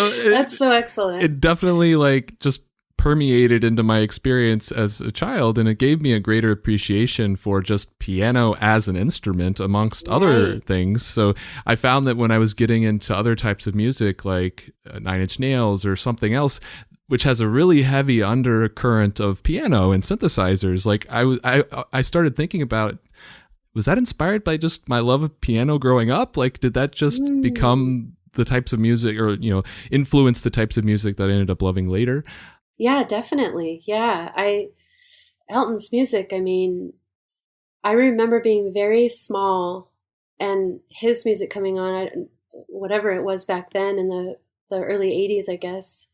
so excellent. It definitely like just permeated into my experience as a child, and it gave me a greater appreciation for just piano as an instrument amongst other things. So I found that when I was getting into other types of music like Nine Inch Nails or something else, which has a really heavy undercurrent of piano and synthesizers, like I started thinking about, was that inspired by just my love of piano growing up? Like, did that just become the types of music, or, you know, influence the types of music that I ended up loving later? Yeah, definitely. Yeah. Elton's music, I mean, I remember being very small and his music coming on, whatever it was back then in the early 80s, I guess,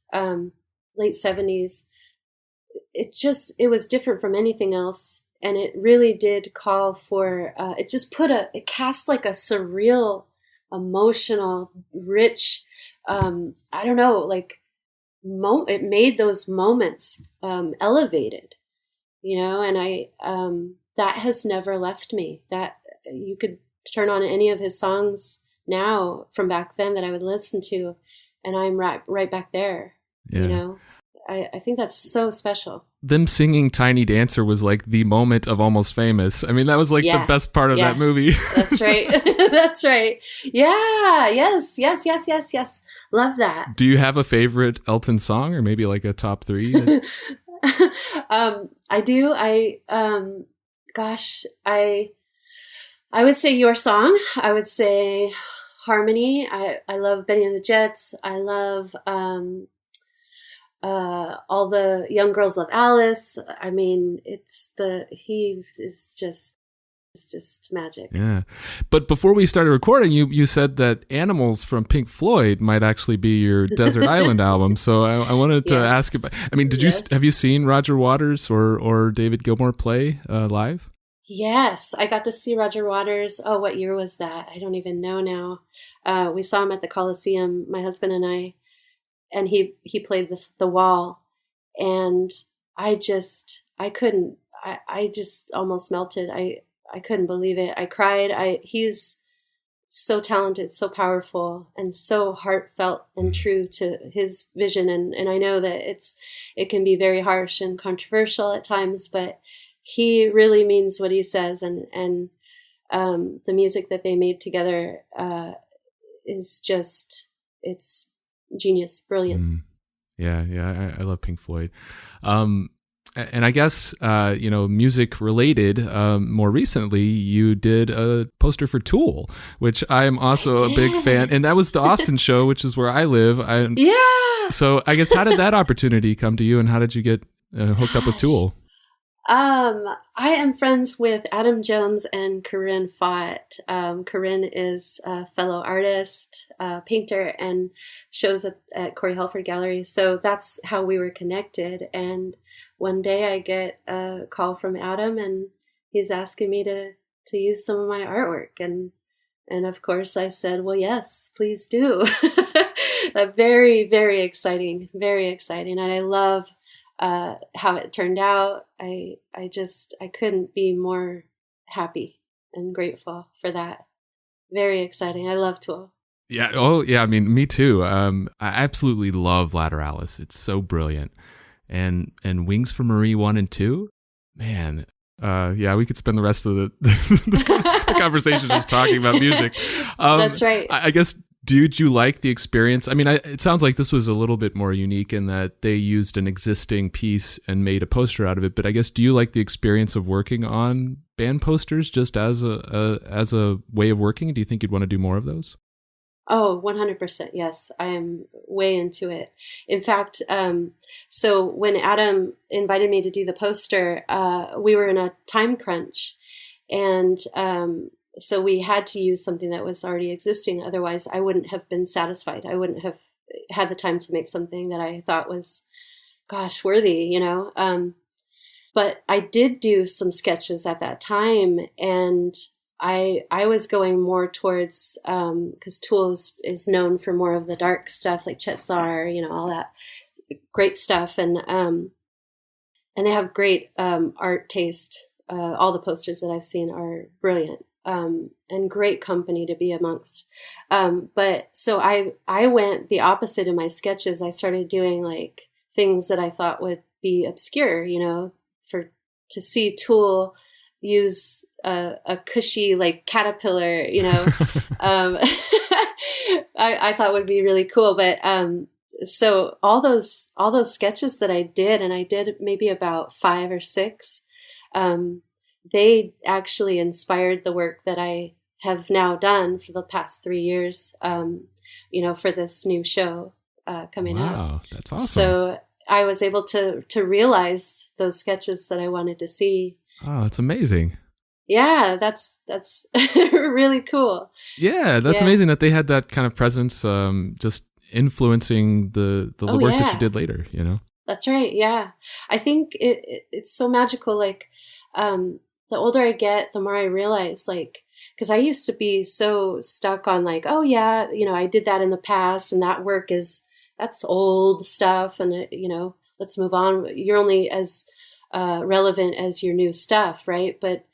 late 70s. It was different from anything else. And it really did call for, it cast like a surreal, emotional, rich, I don't know, like, it made those moments elevated, you know, and that has never left me. That you could turn on any of his songs now from back then that I would listen to, and I'm right back there. Yeah. You know, I think that's so special. Them singing Tiny Dancer was like the moment of Almost Famous. I mean, that was like the best part of that movie. That's right. That's right. Yeah. Yes. Love that. Do you have a favorite Elton song, or maybe like a top 3? I do. I would say Your Song. I would say Harmony. I love Benny and the Jets. I love, all the Young Girls Love Alice. I mean, it's just magic. Yeah. But before we started recording, you said that Animals from Pink Floyd might actually be your Desert Island album. So I wanted to ask about, I mean, have you seen Roger Waters or David Gilmour play live? Yes, I got to see Roger Waters. Oh, what year was that? I don't even know now. We saw him at the Coliseum, my husband and I, and he played the Wall, and I just almost melted. I couldn't believe it. I cried. He's so talented, so powerful, and so heartfelt and true to his vision. And I know that it can be very harsh and controversial at times, but he really means what he says. And the music that they made together is just, it's genius, brilliant. Yeah. I love Pink Floyd. And I guess, music related, more recently, you did a poster for Tool, which I am also a big fan. And that was the Austin show, which is where I live. Yeah. So I guess, how did that opportunity come to you, and how did you get hooked up with Tool? I am friends with Adam Jones and Corinne Fott. Corinne is a fellow artist, painter, and shows at Corey Helford Gallery. So that's how we were connected. And one day I get a call from Adam, and he's asking me to use some of my artwork. And of course I said, well, yes, please do. Very, very exciting, very exciting. And I love how it turned out. I couldn't be more happy and grateful for that. Very exciting. I love Tool. Yeah. Oh, yeah. I mean, me too. I absolutely love Lateralis. It's so brilliant. And Wings for Marie 1 and 2, man. We could spend the rest of the conversation just talking about music. That's right. I guess. Did you like the experience? I mean, it sounds like this was a little bit more unique in that they used an existing piece and made a poster out of it. But I guess, do you like the experience of working on band posters just as a way of working? Do you think you'd want to do more of those? Oh, 100%. Yes, I am way into it. In fact, so when Adam invited me to do the poster, we were in a time crunch, and so we had to use something that was already existing. Otherwise, I wouldn't have been satisfied. I wouldn't have had the time to make something that I thought was, worthy, you know? But I did do some sketches at that time, and I was going more towards, because Tool is known for more of the dark stuff, like Chetzar, all that great stuff, and they have great art taste. All the posters that I've seen are brilliant, and great company to be amongst. But so I went the opposite in my sketches. I started doing like things that I thought would be obscure, to see Tool use a cushy like caterpillar, I thought would be really cool. But so all those sketches that I did, and I did maybe about 5 or 6, they actually inspired the work that I have now done for the past 3 years, for this new show coming out. Wow, that's awesome. So I was able to realize those sketches that I wanted to see. Oh, that's amazing. Yeah, that's really cool. Yeah, that's amazing that they had that kind of presence, just influencing the work that you did later, That's right. Yeah. I think it's so magical. Like, the older I get, the more I realize, like, because I used to be so stuck on like, oh yeah, I did that in the past, and that work that's old stuff, and let's move on. You're only as relevant as your new stuff, right? But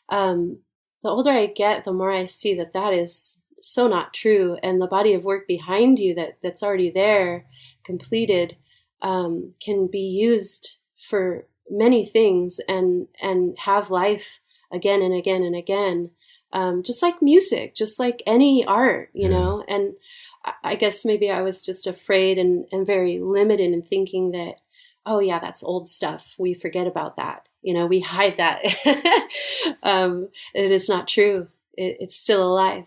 the older I get, the more I see that is so not true, and the body of work behind you that's already there, completed, can be used for many things and have life again and again and again, just like music, just like any art, know. And I guess maybe I was just afraid and very limited in thinking that, oh yeah, that's old stuff, we forget about that, we hide that. It is not true. It's still alive.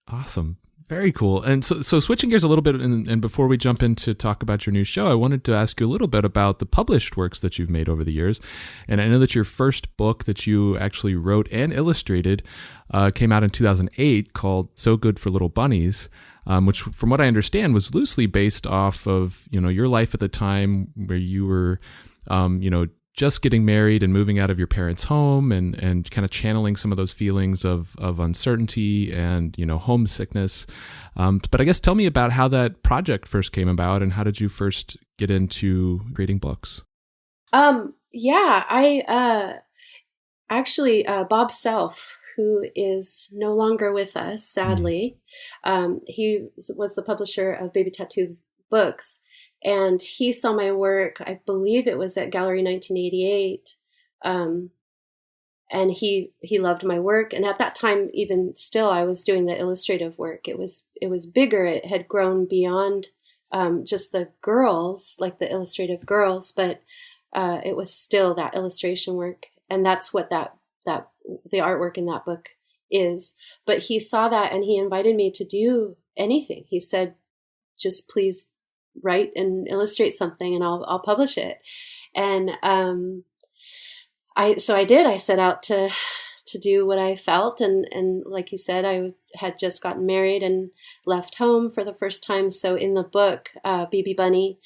Awesome. Very cool. And so switching gears a little bit, and before we jump in to talk about your new show, I wanted to ask you a little bit about the published works that you've made over the years. And I know that your first book that you actually wrote and illustrated came out in 2008, called So Good for Little Bunnies, which, from what I understand, was loosely based off of, your life at the time where you were, just getting married and moving out of your parents' home, and kind of channeling some of those feelings of uncertainty and, homesickness. But I guess tell me about how that project first came about, and how did you first get into creating books? Yeah, I actually, Bob Self, who is no longer with us, sadly, he was the publisher of Baby Tattoo Books. And he saw my work, I believe it was at Gallery 1988. And he loved my work. And at that time, even still, I was doing the illustrative work. It was bigger. It had grown beyond just the girls, like the illustrative girls, but it was still that illustration work. And that's what that the artwork in that book is. But he saw that, and he invited me to do anything. He said, just please write and illustrate something, and I'll publish it. And I did. I set out to do what I felt, and like you said, I had just gotten married and left home for the first time. So in the book, BB Bunny,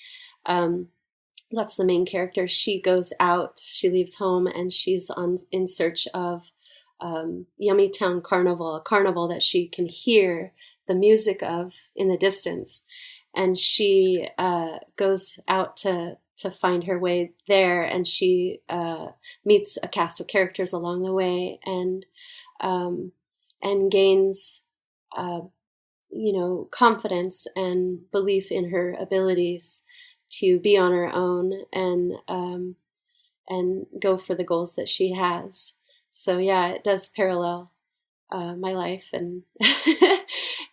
that's the main character. She goes out, she leaves home, and she's in search of Yummy Town Carnival, a carnival that she can hear the music of in the distance. And she goes out to find her way there, and she meets a cast of characters along the way, and gains confidence and belief in her abilities to be on her own and go for the goals that she has. So yeah, it does parallel my life, and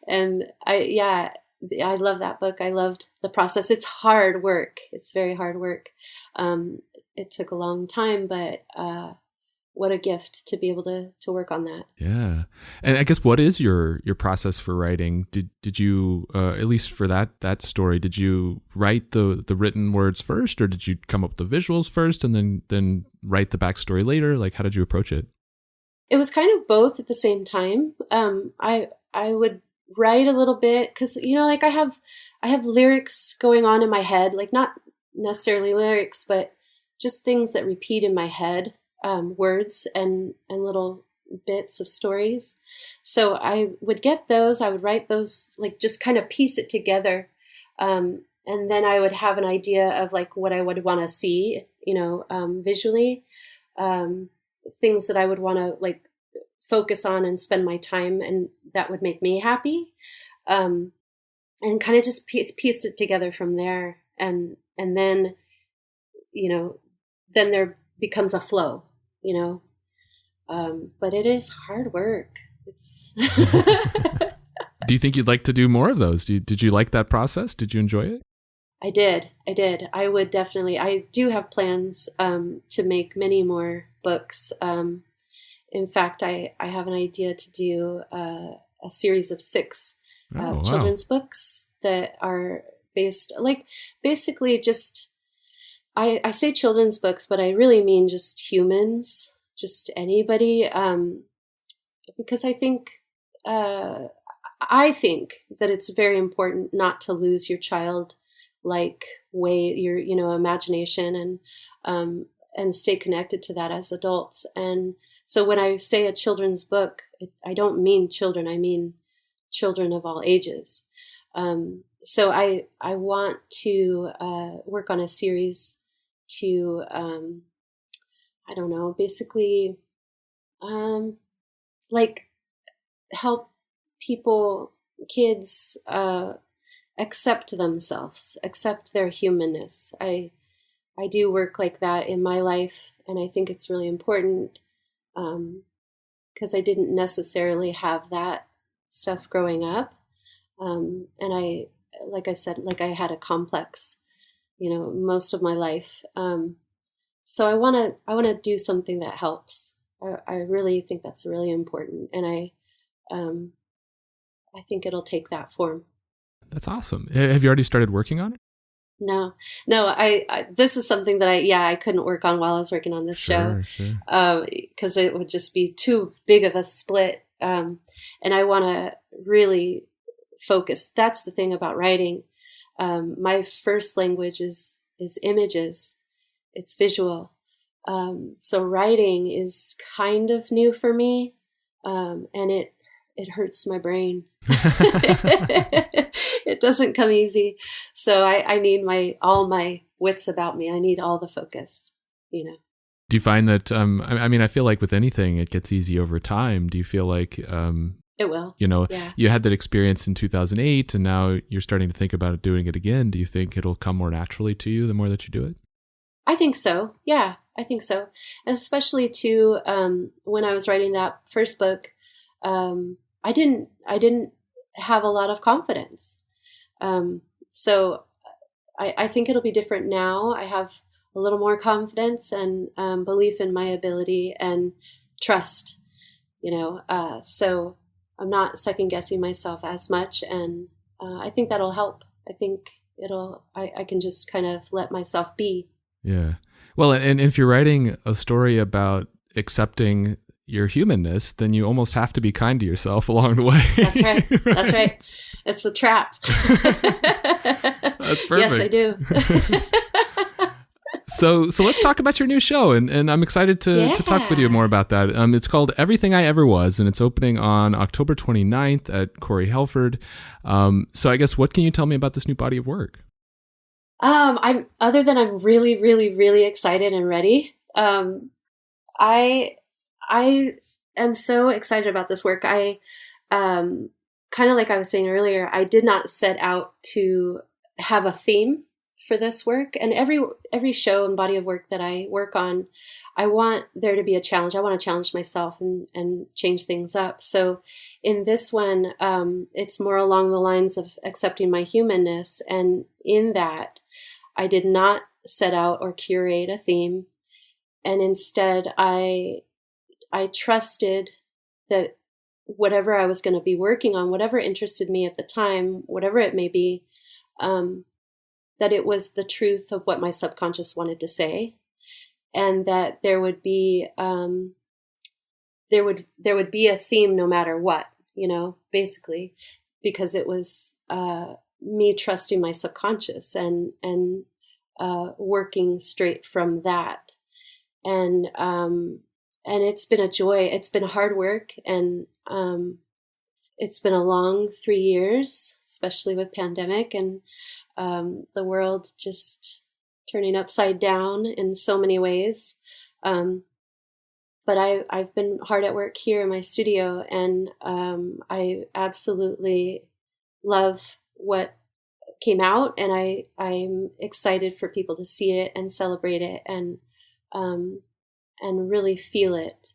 and I love that book. I loved the process. It's hard work. It's very hard work. It took a long time, but what a gift to be able to work on that. Yeah. And I guess, what is your process for writing? Did you, at least for that story, did you write the written words first, or did you come up with the visuals first and then write the backstory later? Like, how did you approach it? It was kind of both at the same time. I would write a little bit, because like I have lyrics going on in my head, like not necessarily lyrics, but just things that repeat in my head, words and little bits of stories. So I would get those, I would write those, like just kind of piece it together. And then I would have an idea of like what I would want to see, visually, things that I would want to like focus on and spend my time, and that would make me happy. And kind of just pieced it together from there. And then, then there becomes a flow, but it is hard work. It's. Do you think you'd like to do more of those? Did you like that process? Did you enjoy it? I did. I would definitely. I do have plans to make many more books. In fact, I have an idea to do a series of 6 children's books that are based, like, basically just, I say children's books, but I really mean just humans, just anybody, because I think that it's very important not to lose your child your imagination, and stay connected to that as adults. And so when I say a children's book, I don't mean children, I mean children of all ages. So I want to work on a series to basically like help kids accept themselves, accept their humanness. I do work like that in my life, and I think it's really important because I didn't necessarily have that stuff growing up. And like I said, I had a complex, most of my life. So I want to do something that helps. I really think that's really important. And I think it'll take that form. That's awesome. Have you already started working on it? No. I this is something that I couldn't work on while I was working on this show, because it would just be too big of a split. And I want to really focus. That's the thing about writing. My first language is images. It's visual. So writing is kind of new for me, and it hurts my brain. It doesn't come easy. So I need all my wits about me. I need all the focus, Do you find that, I feel like with anything, it gets easy over time. Do you feel like, it will, yeah. You had that experience in 2008 and now you're starting to think about doing it again. Do you think it'll come more naturally to you the more that you do it? I think so. Yeah, I think so. Especially too, when I was writing that first book, I didn't have a lot of confidence. So I think it'll be different now. I have a little more confidence and belief in my ability and trust, so I'm not second guessing myself as much. And I think that'll help. I think I can just kind of let myself be. Yeah. Well, and if you're writing a story about accepting your humanness, then you almost have to be kind to yourself along the way. That's right. Right? That's right. It's a trap. That's perfect. Yes, I do. So let's talk about your new show, and I'm excited to talk with you more about that. It's called Everything I Ever Was, and it's opening on October 29th at Corey Helford. So I guess, what can you tell me about this new body of work? I'm really, really, really excited and ready. I am so excited about this work. I kind of like I was saying earlier, I did not set out to have a theme for this work. And every show and body of work that I work on, I want there to be a challenge. I want to challenge myself and change things up. So in this one, it's more along the lines of accepting my humanness. And in that, I did not set out or curate a theme. And instead, I trusted that whatever I was going to be working on, whatever interested me at the time, whatever it may be, that it was the truth of what my subconscious wanted to say, and that there would be a theme no matter what, basically, because it was me trusting my subconscious and working straight from that. And it's been a joy. It's been hard work, and it's been a long 3 years, especially with pandemic and the world just turning upside down in so many ways. But I've been hard at work here in my studio, and I absolutely love what came out, and I'm excited for people to see it and celebrate it and really feel it.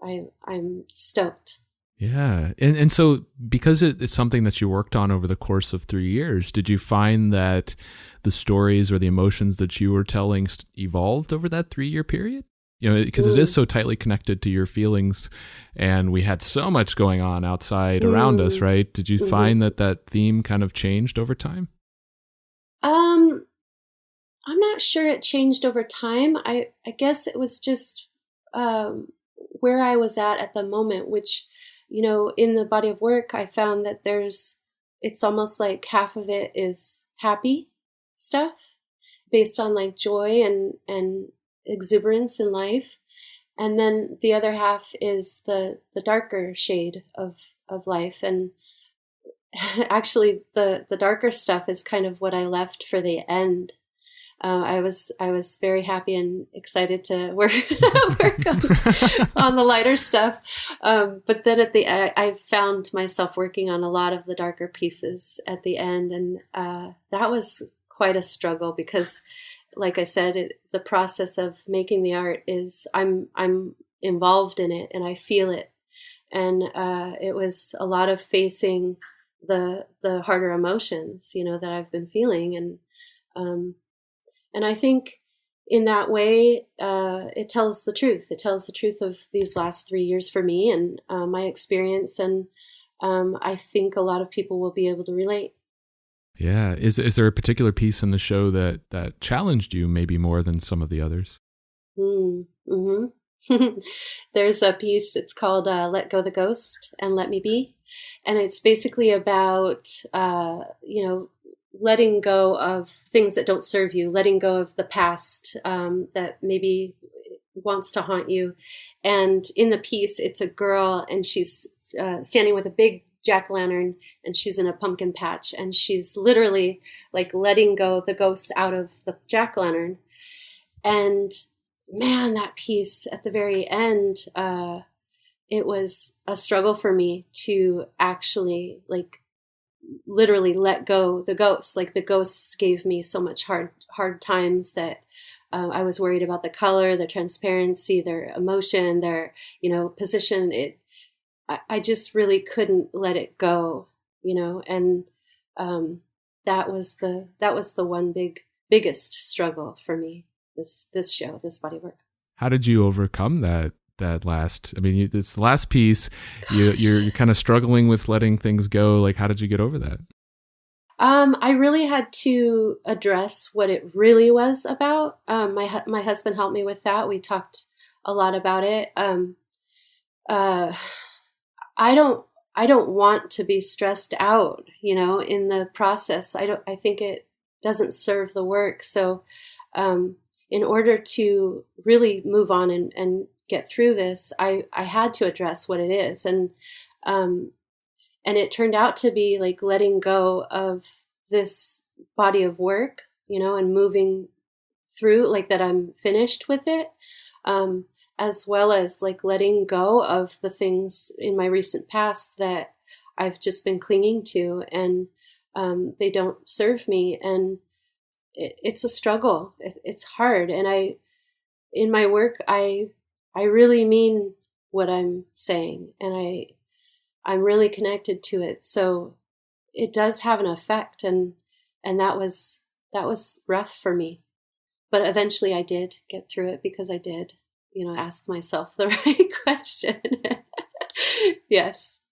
I'm stoked. Yeah. And so because it's something that you worked on over the course of 3 years, did you find that the stories or the emotions that you were telling evolved over that 3-year period? Because it is so tightly connected to your feelings, and we had so much going on outside around us, right? Did you find that theme kind of changed over time? I'm not sure it changed over time. I guess it was just where I was at the moment, which, in the body of work, I found that it's almost like half of it is happy stuff based on like joy and exuberance in life. And then the other half is the darker shade of life. And actually the darker stuff is kind of what I left for the end. I was very happy and excited to work on the lighter stuff. But then I found myself working on a lot of the darker pieces at the end. And that was quite a struggle because, like I said, the process of making the art is I'm involved in it and I feel it. And it was a lot of facing the harder emotions, that I've been feeling. And I think in that way, it tells the truth. It tells the truth of these last 3 years for me and my experience. And I think a lot of people will be able to relate. Yeah. Is there a particular piece in the show that challenged you maybe more than some of the others? Mm-hmm. There's a piece, it's called Let Go the Ghost and Let Me Be. And it's basically about, letting go of things that don't serve you, letting go of the past that maybe wants to haunt you. And in the piece, it's a girl and she's standing with a big jack-o'-lantern and she's in a pumpkin patch and she's literally like letting go the ghosts out of the jack-o'-lantern. And man, that piece at the very end, it was a struggle for me to actually like literally let go the ghosts. Like the ghosts gave me so much hard times that I was worried about the color, the transparency, their emotion, their, position. I just really couldn't let it go, and that was the one biggest struggle for me, this show, this body work. How did you overcome that last, this last piece, you're kind of struggling with letting things go. Like, how did you get over that? I really had to address what it really was about. My husband helped me with that. We talked a lot about it. I don't want to be stressed out, in the process. I think it doesn't serve the work. So, in order to really move on and get through this, I had to address what it is. And it turned out to be like letting go of this body of work, and moving through like that I'm finished with it. As well as like letting go of the things in my recent past that I've just been clinging to and they don't serve me. And it's a struggle. It's hard. And in my work, I really mean what I'm saying and I'm really connected to it. So it does have an effect. And that was rough for me, but eventually I did get through it because I did, ask myself the right question. Yes.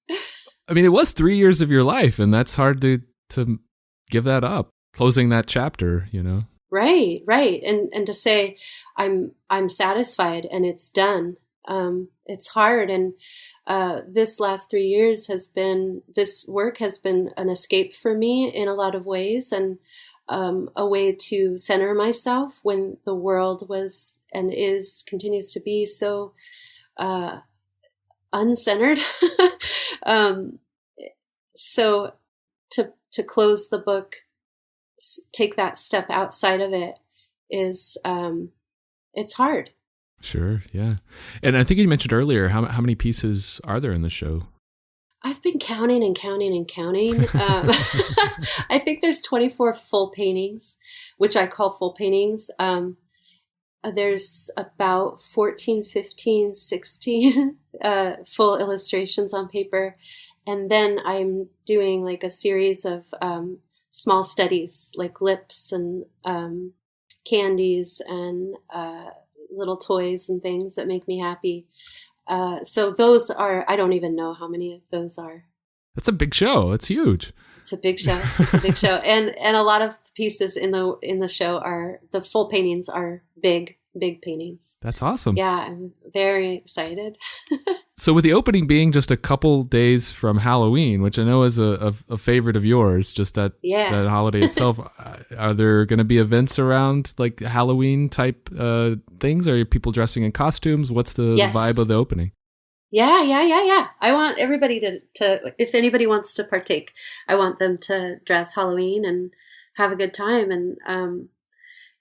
It was 3 years of your life, and that's hard to give that up, closing that chapter, Right. And to say I'm satisfied and it's done. It's hard. And this last 3 years this work has been an escape for me in a lot of ways. And a way to center myself when the world was and continues to be so uncentered. So to close the book, take that step outside of it is it's hard. Sure, yeah. And I think you mentioned earlier, how many pieces are there in the show? I've been counting and counting and counting. I think there's 24 full paintings, which I call full paintings. There's about 14, 15, 16 full illustrations on paper. And then I'm doing like a series of small studies, like lips and candies and little toys and things that make me happy. So those are, I don't even know how many of those are. That's a big show. It's huge. It's a big show. It's a big show. And a lot of pieces in the show the full paintings are big paintings. That's awesome. Yeah, I'm very excited. So with the opening being just a couple days from Halloween, which I know is a favorite of yours, just that holiday itself, are there going to be events around like Halloween type things? Are people dressing in costumes? What's the vibe of the opening? Yeah. I want everybody to, if anybody wants to partake, I want them to dress Halloween and have a good time. And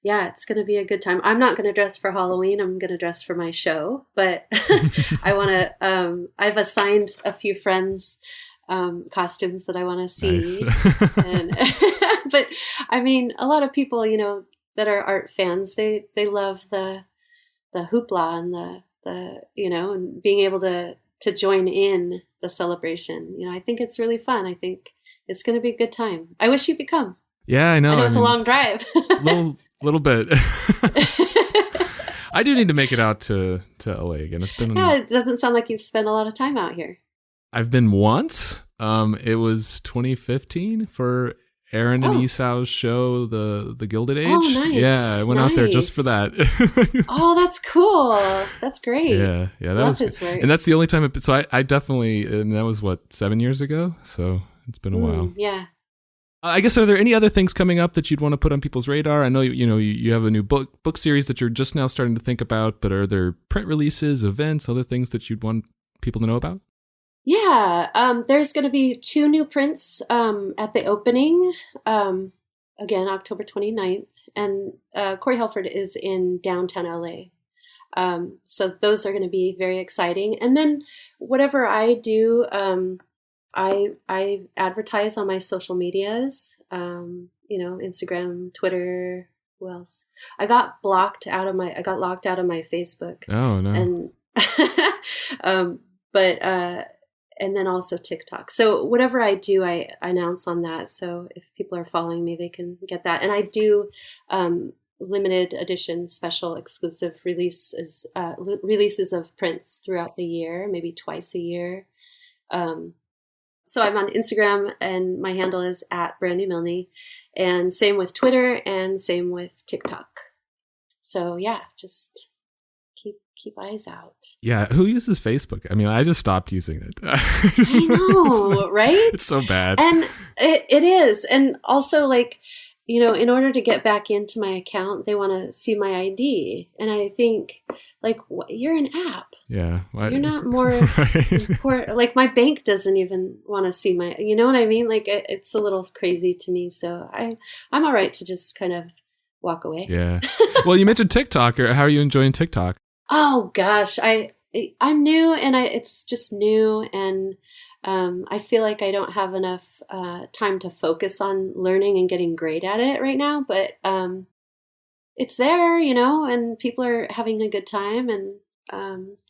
it's going to be a good time. I'm not going to dress for Halloween. I'm going to dress for my show, but I want to, I've assigned a few friends costumes that I want to see. Nice. But I mean, a lot of people, that are art fans, they love the hoopla and the and being able to join in the celebration. I think it's really fun. I think it's going to be a good time. I wish you could come. Yeah, I know. I know it's a long drive. Little bit. I do need to make it out to LA again. It's been. Yeah, it doesn't sound like you've spent a lot of time out here. I've been once. It was 2015 for Aaron and Esau's show, the Gilded Age. Oh, nice. Yeah, I went out there just for that. Oh, that's cool. That's great. Yeah, that Love was his work. And that's the only time. So I definitely, and that was 7 years ago. So it's been a while. Yeah. I guess, are there any other things coming up that you'd want to put on people's radar? I know you have a new book series that you're just now starting to think about, but are there print releases, events, other things that you'd want people to know about? Yeah, there's going to be 2 new prints at the opening, again, October 29th, and Corey Helford is in downtown LA. So those are going to be very exciting. And then whatever I do, I advertise on my social medias, Instagram, Twitter. Who else? I got locked out of my Facebook. Oh no. And and then also TikTok. So whatever I do, I announce on that. So if people are following me, they can get that. And I do limited edition, special, exclusive releases of prints throughout the year, maybe twice a year. So I'm on Instagram, and my handle is @Brandi Milne, and same with Twitter, and same with TikTok. So yeah, just keep eyes out. Yeah, who uses Facebook? I mean, I just stopped using it. I know, right? It's so bad. And it is. And also, like, in order to get back into my account, they want to see my ID. And I think, like, you're an app. Yeah. You're not more important. Like, my bank doesn't even want to see my, you know what I mean? Like, it's a little crazy to me. So I'm all right to just kind of walk away. Yeah. Well, you mentioned TikTok. How are you enjoying TikTok? Oh gosh, I'm new, and it's just new, and I feel like I don't have enough time to focus on learning and getting great at it right now. But it's there, and people are having a good time, and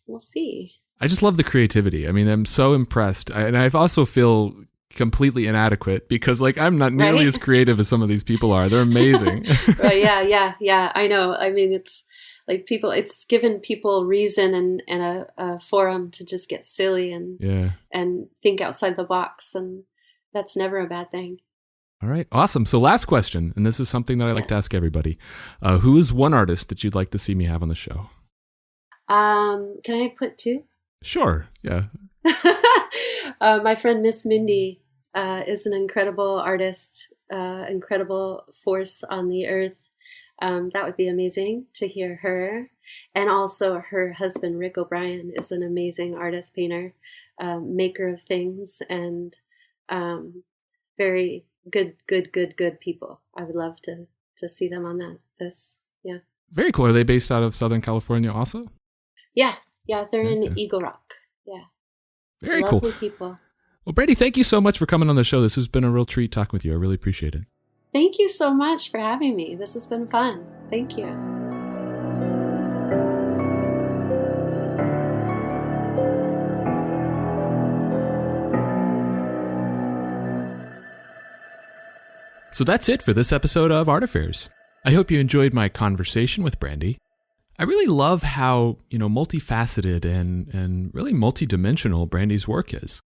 we'll see. I just love the creativity. I mean, I'm so impressed, and I also feel completely inadequate because, like, I'm not nearly as creative as some of these people are. They're amazing. Right? Yeah. I know. I mean, it's. Like it's given people reason and a forum to just get silly and think outside the box. And that's never a bad thing. All right. Awesome. So last question, and this is something that I like to ask everybody. Who is one artist that you'd like to see me have on the show? Can I put 2? Sure. Yeah. My friend Miss Mindy is an incredible artist. incredible force on the earth. That would be amazing to hear her. And also her husband, Rick O'Brien, is an amazing artist, painter, maker of things, and very good people. I would love to see them on yeah. Very cool. Are they based out of Southern California also? Yeah. They're in Eagle Rock. Yeah. Very Lovely cool. people. Well, Brandi, thank you so much for coming on the show. This has been a real treat talking with you. I really appreciate it. Thank you so much for having me. This has been fun. Thank you. So that's it for this episode of Art Affairs. I hope you enjoyed my conversation with Brandi. I really love how, multifaceted and really multidimensional Brandi's work is.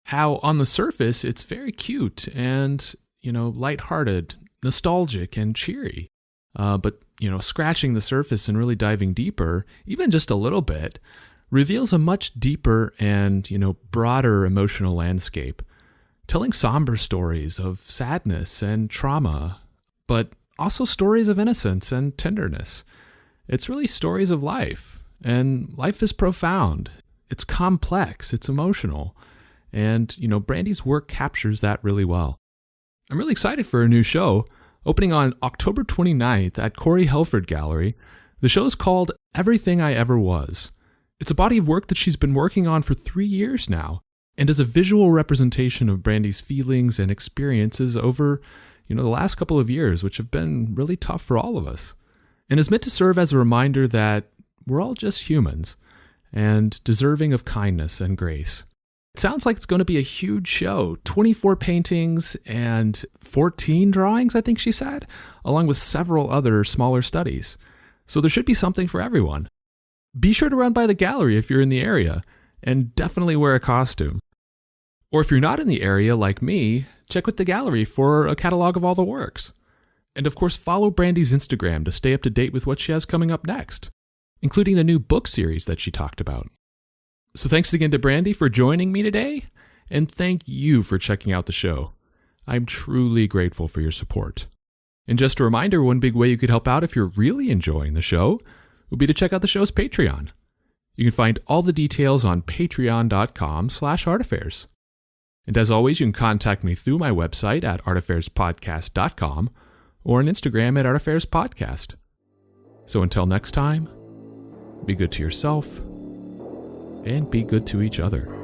How on the surface it's very cute and, lighthearted, nostalgic and cheery. But scratching the surface and really diving deeper, even just a little bit, reveals a much deeper and, broader emotional landscape. Telling somber stories of sadness and trauma, but also stories of innocence and tenderness. It's really stories of life, and life is profound. It's complex, it's emotional, and, Brandi's work captures that really well. I'm really excited for a new show, opening on October 29th at Corey Helford Gallery. The show is called Everything I Ever Was. It's a body of work that she's been working on for 3 years now, and is a visual representation of Brandi's feelings and experiences over, the last couple of years, which have been really tough for all of us, and is meant to serve as a reminder that we're all just humans and deserving of kindness and grace. It sounds like it's going to be a huge show, 24 paintings and 14 drawings, I think she said, along with several other smaller studies. So there should be something for everyone. Be sure to run by the gallery if you're in the area, and definitely wear a costume. Or if you're not in the area like me, check with the gallery for a catalog of all the works. And of course, follow Brandi's Instagram to stay up to date with what she has coming up next, including the new book series that she talked about. So thanks again to Brandi for joining me today, and thank you for checking out the show. I'm truly grateful for your support. And just a reminder, one big way you could help out if you're really enjoying the show would be to check out the show's Patreon. You can find all the details on patreon.com/artaffairs. And as always, you can contact me through my website at artaffairs.podcast.com or on Instagram at artaffairs.podcast. So until next time, be good to yourself and be good to each other.